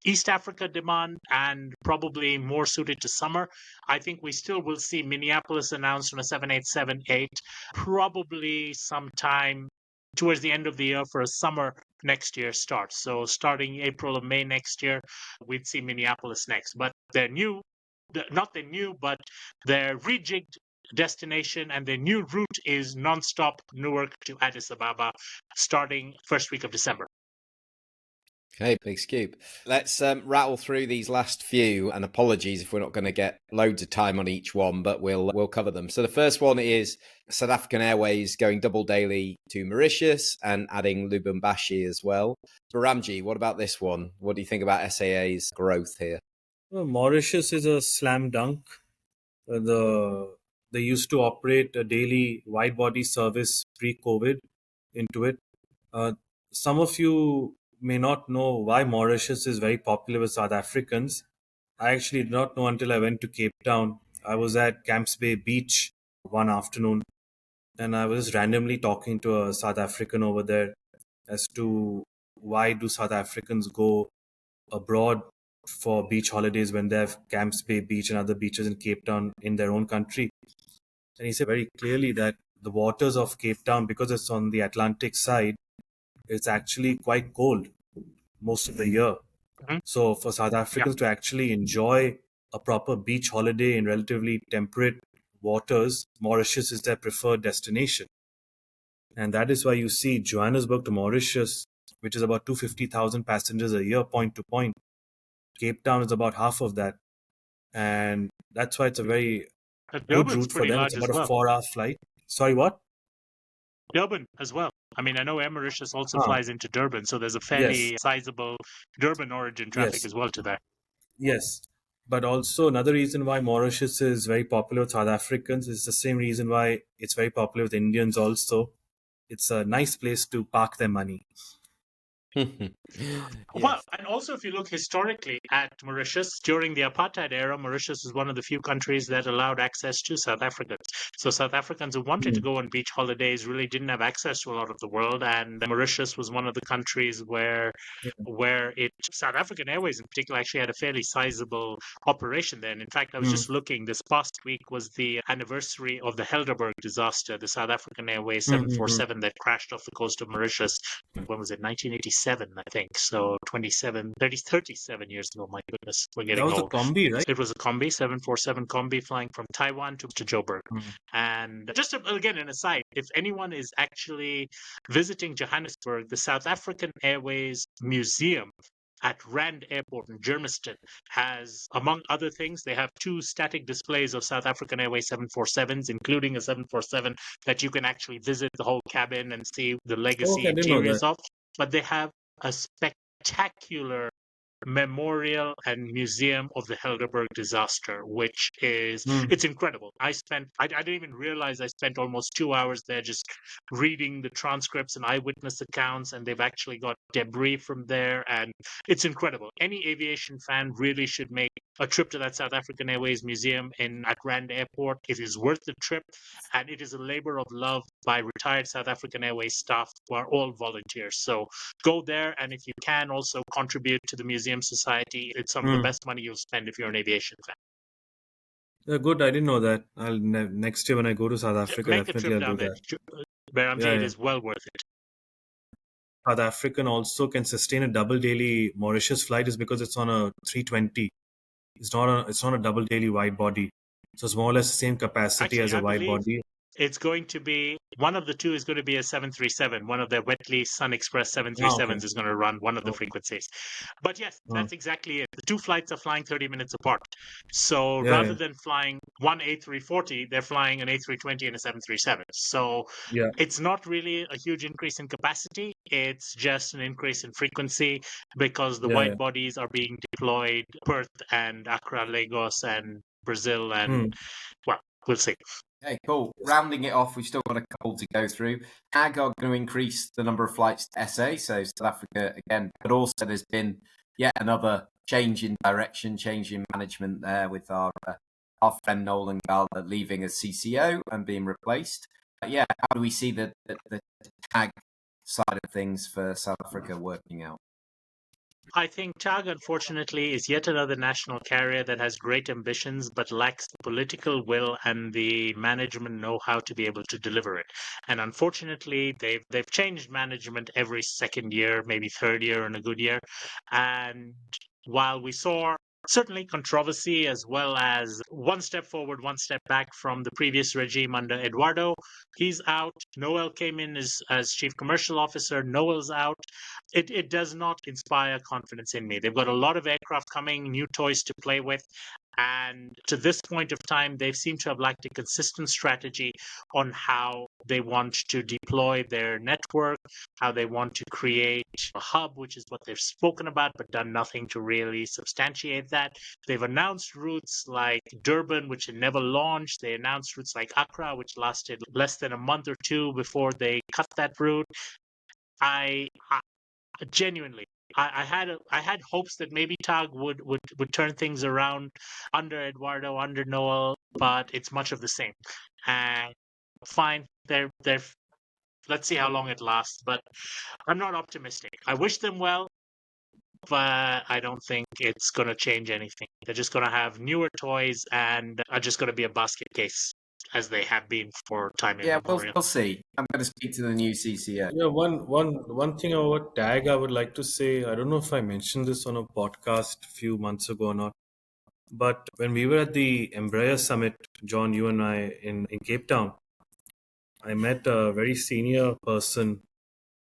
B: East Africa demand and probably more suited to summer, I think we still will see Minneapolis announced on a 787-8 probably sometime towards the end of the year for a summer next year start. So starting April or May next year, we'd see Minneapolis next. But their rejigged destination and their new route is nonstop Newark to Addis Ababa starting first week of December.
A: Okay, big scoop. Let's rattle through these last few, and apologies if we're not going to get loads of time on each one, but we'll cover them. So the first one is South African Airways going double daily to Mauritius and adding Lubumbashi as well. Behramjee, what about this one? What do you think about SAA's growth here?
C: Well, Mauritius is a slam dunk. They used to operate a daily wide body service pre-COVID into it. Some of you may not know why Mauritius is very popular with South Africans. I actually did not know until I went to Cape Town. I was at Camps Bay Beach one afternoon, and I was randomly talking to a South African over there as to why do South Africans go abroad for beach holidays when they have Camps Bay Beach and other beaches in Cape Town in their own country. And he said very clearly that the waters of Cape Town, because it's on the Atlantic side, it's actually quite cold most of the year.
B: Mhm.
C: So for South Africans to actually enjoy a proper beach holiday in relatively temperate waters, Mauritius is their preferred destination. And that is why you see Johannesburg to Mauritius, which is about 250,000 passengers a year, point to point. Cape Town is about half of that. And that's why it's a very good
B: Durban's
C: route for
B: pretty
C: them.
B: large
C: It's
B: as
C: about
B: well.
C: a 4-hour flight. Sorry, what?
B: Durban as well. I mean, I know Air Mauritius also
C: Ah,
B: flies into Durban, so there's a
C: yes,
B: fairly sizable Durban origin traffic
C: yes,
B: as well to there.
C: yes. But also another reason why Mauritius is very popular with South Africans is the same reason why it's very popular with Indians also. It's a nice place to park their money.
B: Well,
A: Yes.
B: and also if you look historically at Mauritius, during the apartheid era, Mauritius is one of the few countries that allowed access to South Africans. So South Africans who wanted to
C: Hmm.
B: go on beach holidays really didn't have access to a lot of the world, and Mauritius was one of the countries where
C: Yeah.
B: South African Airways in particular actually had a fairly sizable operation there. And in fact, I was
C: Hmm.
B: just looking, this past week was the anniversary of the Helderberg disaster, the South African Airways
C: Hmm, hmm, hmm.
B: 747 that crashed off the coast of Mauritius. When was it? 1987, I think. So 37 years ago. My goodness, we're
C: That
B: getting
C: was a
B: old.
C: combi, right?
B: It was a combi, 747 combi flying from Taiwan to Joburg.
C: Hmm.
B: And just again, an aside, if anyone is actually visiting Johannesburg, the South African Airways Museum at Rand Airport in Germiston has, among other things, they have 2 static displays of South African Airways 747s, including a 747 that you can actually visit the whole cabin and see the legacy
C: Okay, I didn't know
B: interiors
C: that.
B: of. But they have a spectacular memorial and museum of the Helderberg disaster, which is,
C: Hmm.
B: it's incredible. I didn't even realize I spent almost 2 hours there just reading the transcripts and eyewitness accounts, and they've actually got debris from there, and it's incredible. Any aviation fan really should make a trip to that South African Airways museum at Rand Airport. It is worth the trip, and it is a labor of love by retired South African Airways staff who are all volunteers. So go there, and if you can also contribute to the Museum Society, it's some of the
C: Hmm.
B: best money you'll spend if you're an aviation fan.
C: Yeah, good. I didn't know that. I'll next year when I go to South Africa,
B: Make a
C: definitely
B: trip
C: I'll do
B: down there,
C: that.
B: Behramjee.
C: Yeah,
B: It
C: yeah.
B: is well worth it.
C: South African also can sustain a double daily Mauritius flight is because it's on a 320. It's not a double daily wide body. So it's more or less the same capacity
B: Actually,
C: as a
B: I
C: wide
B: believe
C: body.
B: it's going to be one of the two is going to be a 737. One of their wet lease Sun Express
C: Ah, okay.
B: 737s is going to run one of the
C: Okay.
B: frequencies. But yes,
C: Ah,
B: that's exactly it. The 2 flights are flying 30 minutes apart. So
C: yeah,
B: rather
C: yeah,
B: than flying one A340, they're flying an A320 and a 737. So
C: yeah,
B: it's not really a huge increase in capacity. It's just an increase in frequency because the
C: yeah, yeah.
B: wide bodies are being deployed Perth and Accra, Lagos and Brazil. And
C: Hmm.
B: well, we'll see.
A: Okay, cool. Rounding it off, we've still got a couple to go through. TAAG are going to increase the number of flights to SA, so South Africa again, but also there's been yet another change in direction, change in management there with our friend Nolan Galda leaving as CCO and being replaced. Yeah, how do we see the TAAG side of things for South Africa working out?
B: I think TAAG, unfortunately, is yet another national carrier that has great ambitions but lacks the political will and the management know-how to be able to deliver it. And unfortunately, they've changed management every second year, maybe third year in a good year. And while we saw certainly controversy as well as one step forward, one step back from the previous regime under Eduardo. He's out. Noel came in as chief commercial officer. Noel's out. It does not inspire confidence in me. They've got a lot of aircraft coming, new toys to play with. And to this point of time, they seem to have lacked a consistent strategy on how they want to deploy their network, how they want to create a hub, which is what they've spoken about, but done nothing to really substantiate that. They've announced routes like Durban, which had never launched. They announced routes like Accra, which lasted less than a month or two before they cut that route. I genuinely, I had hopes that maybe TAAG would turn things around under Eduardo, under Noel, but it's much of the same. And fine, they're let's see how long it lasts. But I'm not optimistic. I wish them well, but I don't think it's going to change anything. They're just going to have newer toys and are just going to be a basket case, as they have been for time immemorial.
A: We'll see. I'm going to speak to the new CCO.
C: Yeah, one thing about TAAG I would like to say, I don't know if I mentioned this on a podcast a few months ago or not, but when we were at the Embraer Summit, John, you and I, in Cape Town, I met a very senior person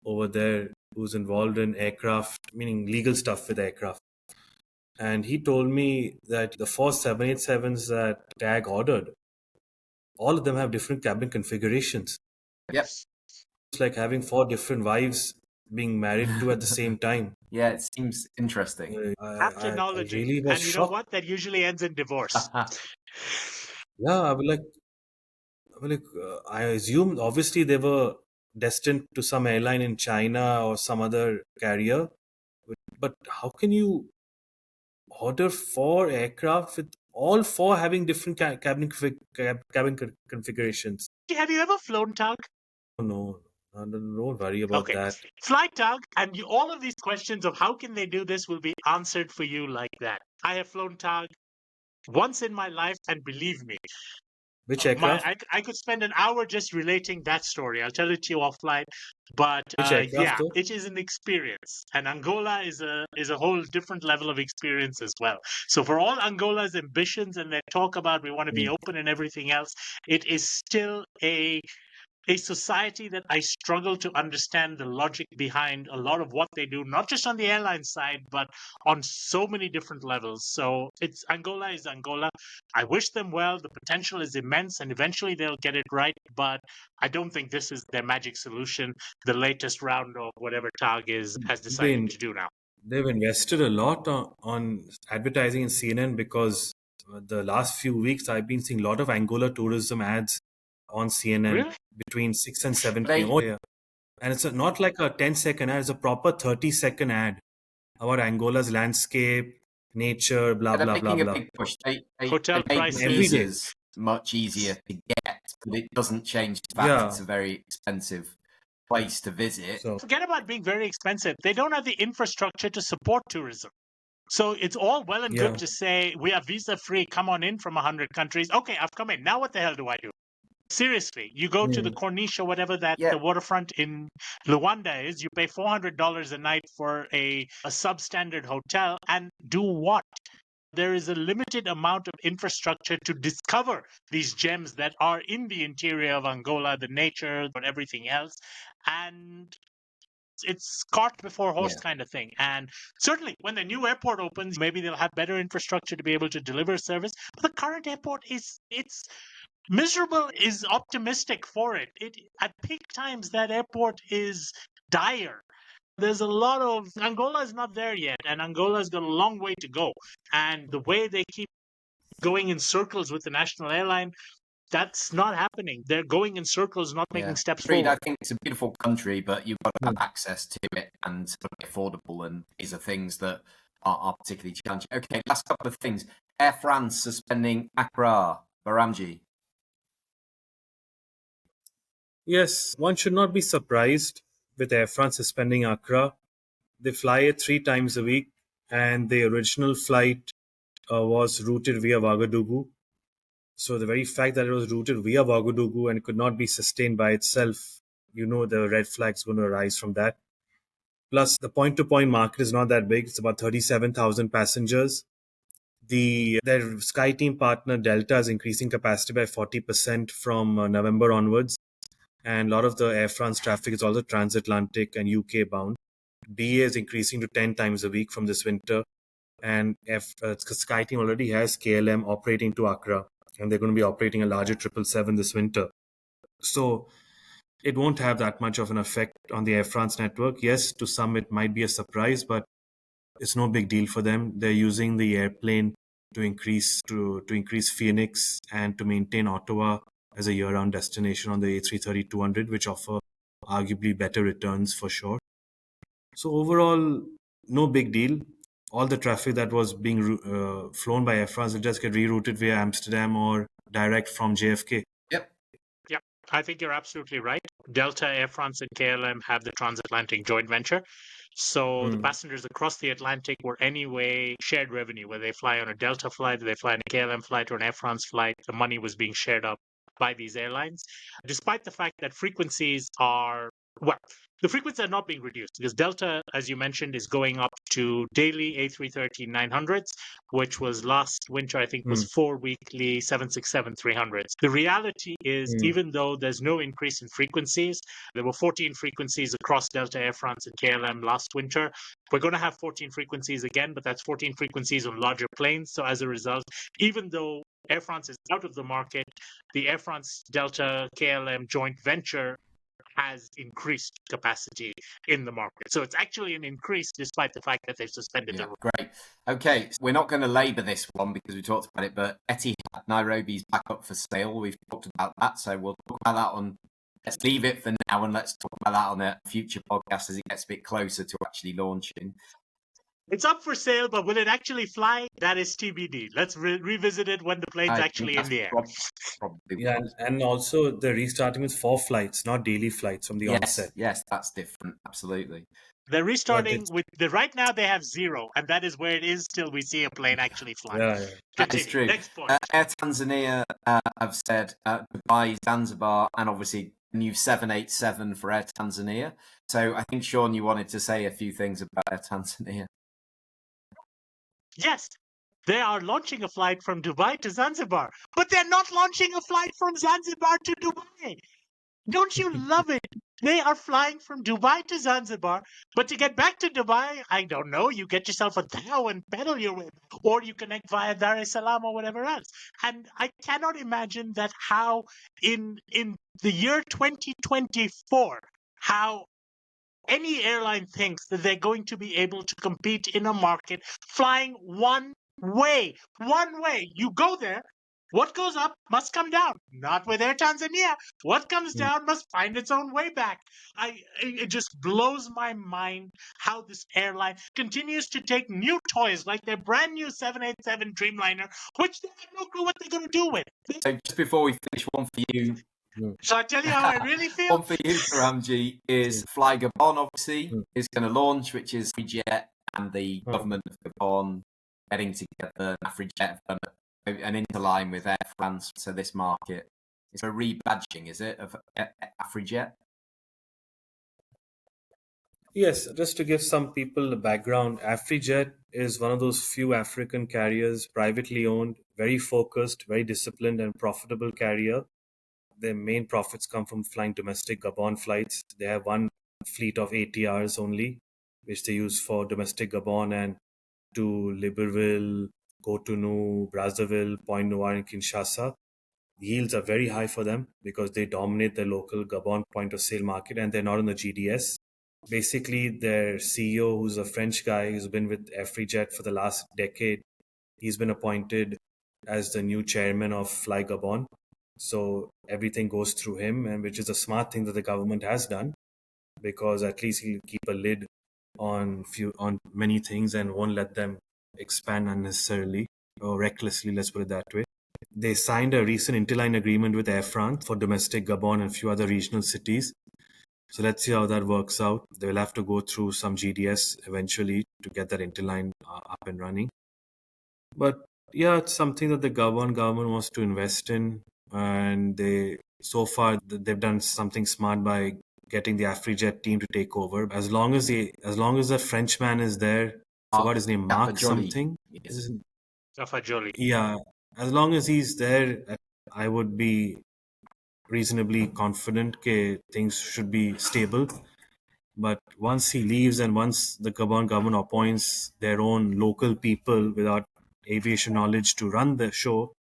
C: over there who's involved in aircraft, meaning legal stuff with aircraft. And he told me that the 4 787s that TAAG ordered, all of them have different cabin configurations.
A: Yes.
C: It's like having 4 different wives being married to at the same time.
A: Yeah, it seems interesting.
B: After knowledge,
C: really was
B: and you
C: shocked.
B: know what? That usually ends in divorce.
C: Yeah, I was like, I assumed obviously they were destined to some airline in China or some other carrier, but how can you order 4 aircraft with all 4 having different cabin configurations?
B: Have you ever flown TAAG?
C: No, don't worry about that.
B: Fly TAAG, and all of these questions of how can they do this will be answered for you like that. I have flown TAAG once in my life, and believe me,
C: which aircraft?
B: I could spend an hour just relating that story. I'll tell it to you offline. But
C: yeah,
B: though? It is an experience, and Angola is a whole different level of experience as well. So for all Angola's ambitions and their talk about we want to be open and everything else, it is still a society that I struggle to understand the logic behind a lot of what they do, not just on the airline side, but on so many different levels. So Angola is Angola. I wish them well. The potential is immense, and eventually they'll get it right. But I don't think this is their magic solution, the latest round of whatever TAAG has decided to do now.
C: They've invested a lot on advertising in CNN because the last few weeks I've been seeing a lot of Angola tourism ads on CNN between 6 and 7 p.m. Oh, yeah. And it's not like a 10-second ad, it's a proper 30-second ad about Angola's landscape, nature, blah, blah, blah, blah.
A: Big push.
B: Hotel prices
A: every day much easier to get, but it doesn't change the fact it's a very expensive place to visit.
B: So forget about being very expensive. They don't have the infrastructure to support tourism. So it's all well and good to say we are visa free, come on in from 100 countries. Okay, I've come in. Now what the hell do I do? Seriously, you go to the Corniche or whatever the waterfront in Luanda is, you pay $400 a night for a substandard hotel, and do what? There is a limited amount of infrastructure to discover these gems that are in the interior of Angola, the nature, but everything else. And it's cart before horse kind of thing. And certainly when the new airport opens, maybe they'll have better infrastructure to be able to deliver service. But the current airport it's miserable is optimistic for it. At peak times, that airport is dire. There's a lot of Angola is not there yet, and Angola's got a long way to go. And the way they keep going in circles with the national airline, that's not happening. They're going in circles, not making steps forward.
A: I think it's a beautiful country, but you've got to have access to it and affordable, and these are things that are particularly challenging. Okay, last couple of things. Air France suspending Accra, Behramjee.
C: Yes, one should not be surprised with Air France suspending Accra. They fly it 3 times a week, and the original flight was routed via Ouagadougou. So the very fact that it was routed via Ouagadougou and could not be sustained by itself, the red flag's going to arise from that. Plus, the point-to-point market is not that big. It's about 37,000 passengers. Their SkyTeam partner Delta is increasing capacity by 40% from November onwards, and a lot of the Air France traffic is also transatlantic and UK bound. BA is increasing to 10 times a week from this winter, and SkyTeam already has KLM operating to Accra, and they're going to be operating a larger 777 this winter. So it won't have that much of an effect on the Air France network. Yes, to some it might be a surprise, but it's no big deal for them. They're using the airplane to increase Phoenix and to maintain Ottawa as a year-round destination on the A330-200, which offer arguably better returns for sure. So overall, no big deal. All the traffic that was being flown by Air France will just get rerouted via Amsterdam or direct from JFK.
A: Yep.
B: Yeah, I think you're absolutely right. Delta, Air France, and KLM have the transatlantic joint venture. So the passengers across the Atlantic were anyway shared revenue. Whether they fly on a Delta flight, whether they fly on a KLM flight or an Air France flight, the money was being shared up by these airlines. Despite the fact that frequencies are, well, the frequencies are not being reduced because Delta, as you mentioned, is going up to daily A330-900s, which was last winter, I think, was 4 weekly 767-300s. The reality is, even though there's no increase in frequencies, there were 14 frequencies across Delta, Air France, and KLM last winter. We're going to have 14 frequencies again, but that's 14 frequencies on larger planes. So as a result, even though Air France is out of the market, the Air France Delta KLM joint venture has increased capacity in the market. So it's actually an increase despite the fact that they've suspended the rule.
A: Great. Okay, we're not going to labour this one because we talked about it, but Etihad Nairobi's back up for sale. We've talked about that, so we'll talk about that on... Let's leave it for now and let's talk about that on a future podcast as it gets a bit closer to actually launching.
B: It's up for sale, but will it actually fly? That is TBD. Let's revisit it when the plane's actually in the air.
A: Probably.
C: Yeah, and also they're restarting with 4 flights, not daily flights from the onset.
A: Yes, that's different. Absolutely.
B: They're restarting with right now they have 0, and that is where it is till we see a plane actually fly.
C: Yeah.
A: That is true.
B: Next point.
A: Air Tanzania have said Dubai, Zanzibar, and obviously new 787 for Air Tanzania. So I think, Sean, you wanted to say a few things about Air Tanzania.
B: Yes, they are launching a flight from Dubai to Zanzibar, but they're not launching a flight from Zanzibar to Dubai. Don't you love it? They are flying from Dubai to Zanzibar, but to get back to Dubai, I don't know, you get yourself a dhow and pedal your way back, or you connect via Dar es Salaam or whatever else. And I cannot imagine that how in the year 2024, how any airline thinks that they're going to be able to compete in a market flying one way. One way. You go there. What goes up must come down. Not with Air Tanzania. What comes down must find its own way back. It just blows my mind how this airline continues to take new toys like their brand new 787 Dreamliner, which they have no clue what they're going to do with.
A: So just before we finish, one for you.
B: So I tell you how I really feel.
A: One for you, Behramjee, is Fly Gabon, obviously, is going to launch, which is AviaDev and the government of Gabon getting together. AfriJet have done an interline with Air France to this market. It's a rebadging, is it, of AfriJet?
C: Yes, just to give some people the background, AfriJet is one of those few African carriers, privately owned, very focused, very disciplined and profitable carrier. Their main profits come from flying domestic Gabon flights. They have one fleet of ATRs only, which they use for domestic Gabon and to Libreville, Cotonou, Brazzaville, Point Noir, and Kinshasa. The yields are very high for them because they dominate the local Gabon point of sale market and they're not on the GDS. Basically, their CEO, who's a French guy who's been with AfriJet for the last decade, he's been appointed as the new chairman of Fly Gabon. So everything goes through him, and which is a smart thing that the government has done, because at least he'll keep a lid on many things and won't let them expand unnecessarily or recklessly, let's put it that way. They signed a recent interline agreement with Air France for domestic Gabon and a few other regional cities. So let's see how that works out. They'll have to go through some GDS eventually to get that interline up and running. But yeah, it's something that the government wants to invest in. And so far they've done something smart by getting the AfriJet team to take over. As long as the Frenchman is there, I forgot his name, Mark something.
A: Yes.
B: Fajoli.
C: Yeah, as long as he's there, I would be reasonably confident that things should be stable. But once he leaves and once the Gabon government appoints their own local people without aviation knowledge to run the show,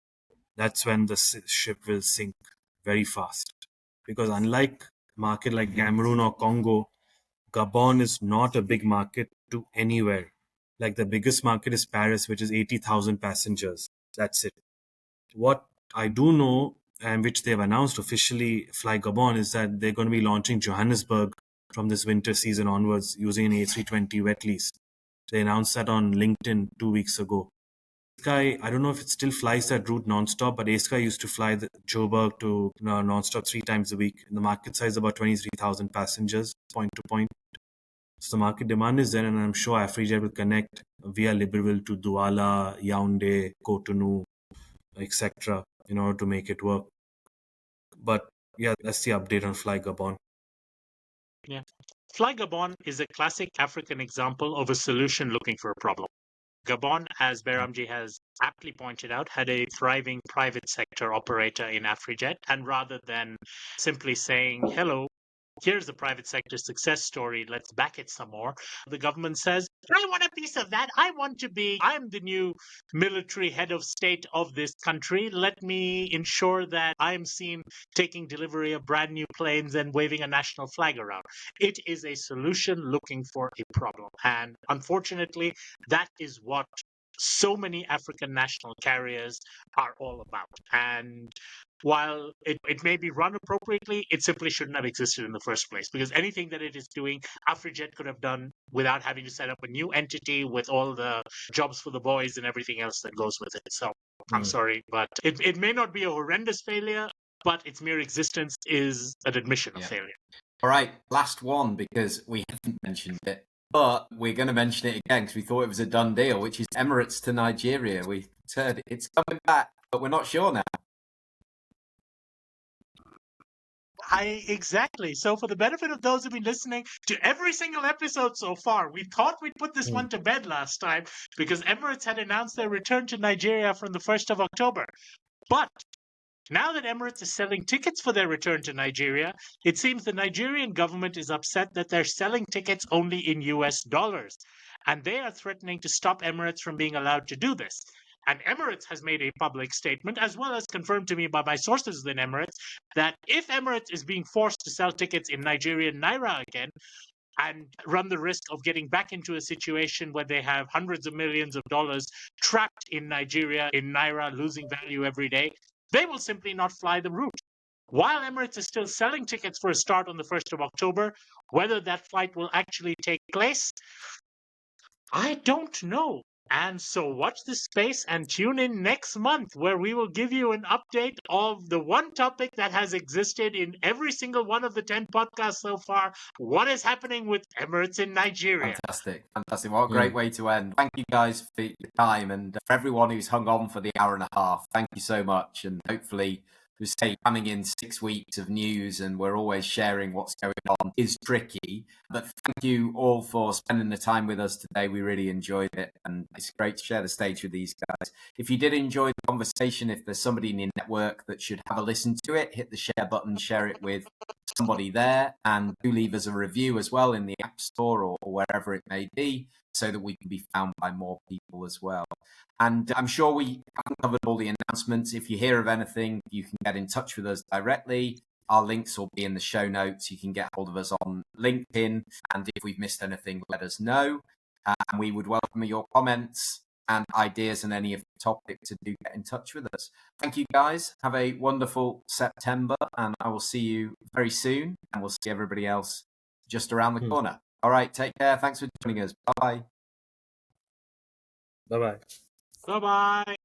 C: that's when the ship will sink very fast. Because unlike market like Cameroon or Congo, Gabon is not a big market to anywhere. Like the biggest market is Paris, which is 80,000 passengers. That's it. What I do know, and which they've announced officially, Fly Gabon, is that they're going to be launching Johannesburg from this winter season onwards using an A320 wet lease. They announced that on LinkedIn 2 weeks ago. Sky, I don't know if it still flies that route nonstop, but Sky used to fly the Joburg to nonstop 3 times a week. And the market size is about 23,000 passengers, point to point. So the market demand is there, and I'm sure AfriJet will connect via Libreville to Douala, Yaoundé, Cotonou, etc. in order to make it work. But yeah, that's the update on Fly Gabon.
B: Yeah. Fly Gabon is a classic African example of a solution looking for a problem. Gabon, as Behramjee has aptly pointed out, had a thriving private sector operator in AfriJet, and rather than simply saying, hello, here's the private sector success story, let's back it some more, the government says, I want a piece of that. I'm the new military head of state of this country. Let me ensure that I'm seen taking delivery of brand new planes and waving a national flag around. It is a solution looking for a problem. And unfortunately, that is what so many African national carriers are all about. And while it may be run appropriately, it simply shouldn't have existed in the first place, because anything that it is doing, AfriJet could have done without having to set up a new entity with all the jobs for the boys and everything else that goes with it. So I'm sorry, but it may not be a horrendous failure, but its mere existence is an admission of failure.
A: All right, last one, because we haven't mentioned it, but we're going to mention it again because we thought it was a done deal, which is Emirates to Nigeria. We heard it's coming back, but we're not sure now.
B: Exactly. So for the benefit of those who've been listening to every single episode so far, we thought we'd put this one to bed last time because Emirates had announced their return to Nigeria from the 1st of October. But now that Emirates is selling tickets for their return to Nigeria, it seems the Nigerian government is upset that they're selling tickets only in US dollars. And they are threatening to stop Emirates from being allowed to do this. And Emirates has made a public statement, as well as confirmed to me by my sources within Emirates, that if Emirates is being forced to sell tickets in Nigerian Naira again, and run the risk of getting back into a situation where they have hundreds of millions of dollars trapped in Nigeria, in Naira, losing value every day, they will simply not fly the route. While Emirates is still selling tickets for a start on the 1st of October, whether that flight will actually take place, I don't know. And so watch this space and tune in next month, where we will give you an update of the one topic that has existed in every single one of the 10 podcasts so far. What is happening with Emirates in Nigeria?
A: Fantastic. What a great way to end. Thank you guys for your time, and for everyone who's hung on for the hour and a half. Thank you so much. And hopefully, to say coming in 6 weeks of news and we're always sharing what's going on is tricky. But thank you all for spending the time with us today. We really enjoyed it, and it's great to share the stage with these guys. If you did enjoy the conversation, if there's somebody in your network that should have a listen to it, hit the share button, share it with somebody there, and do leave us a review as well in the App Store or wherever it may be, so that we can be found by more people as well. And I'm sure we haven't covered all the announcements. If you hear of anything, you can get in touch with us directly. Our links will be in the show notes. You can get hold of us on LinkedIn. And if we've missed anything, let us know. And we would welcome your comments and ideas on any of the topics, to do get in touch with us. Thank you, guys. Have a wonderful September, and I will see you very soon. And we'll see everybody else just around the corner. All right, take care. Thanks for joining us. Bye.
C: Bye-bye.
B: Bye-bye.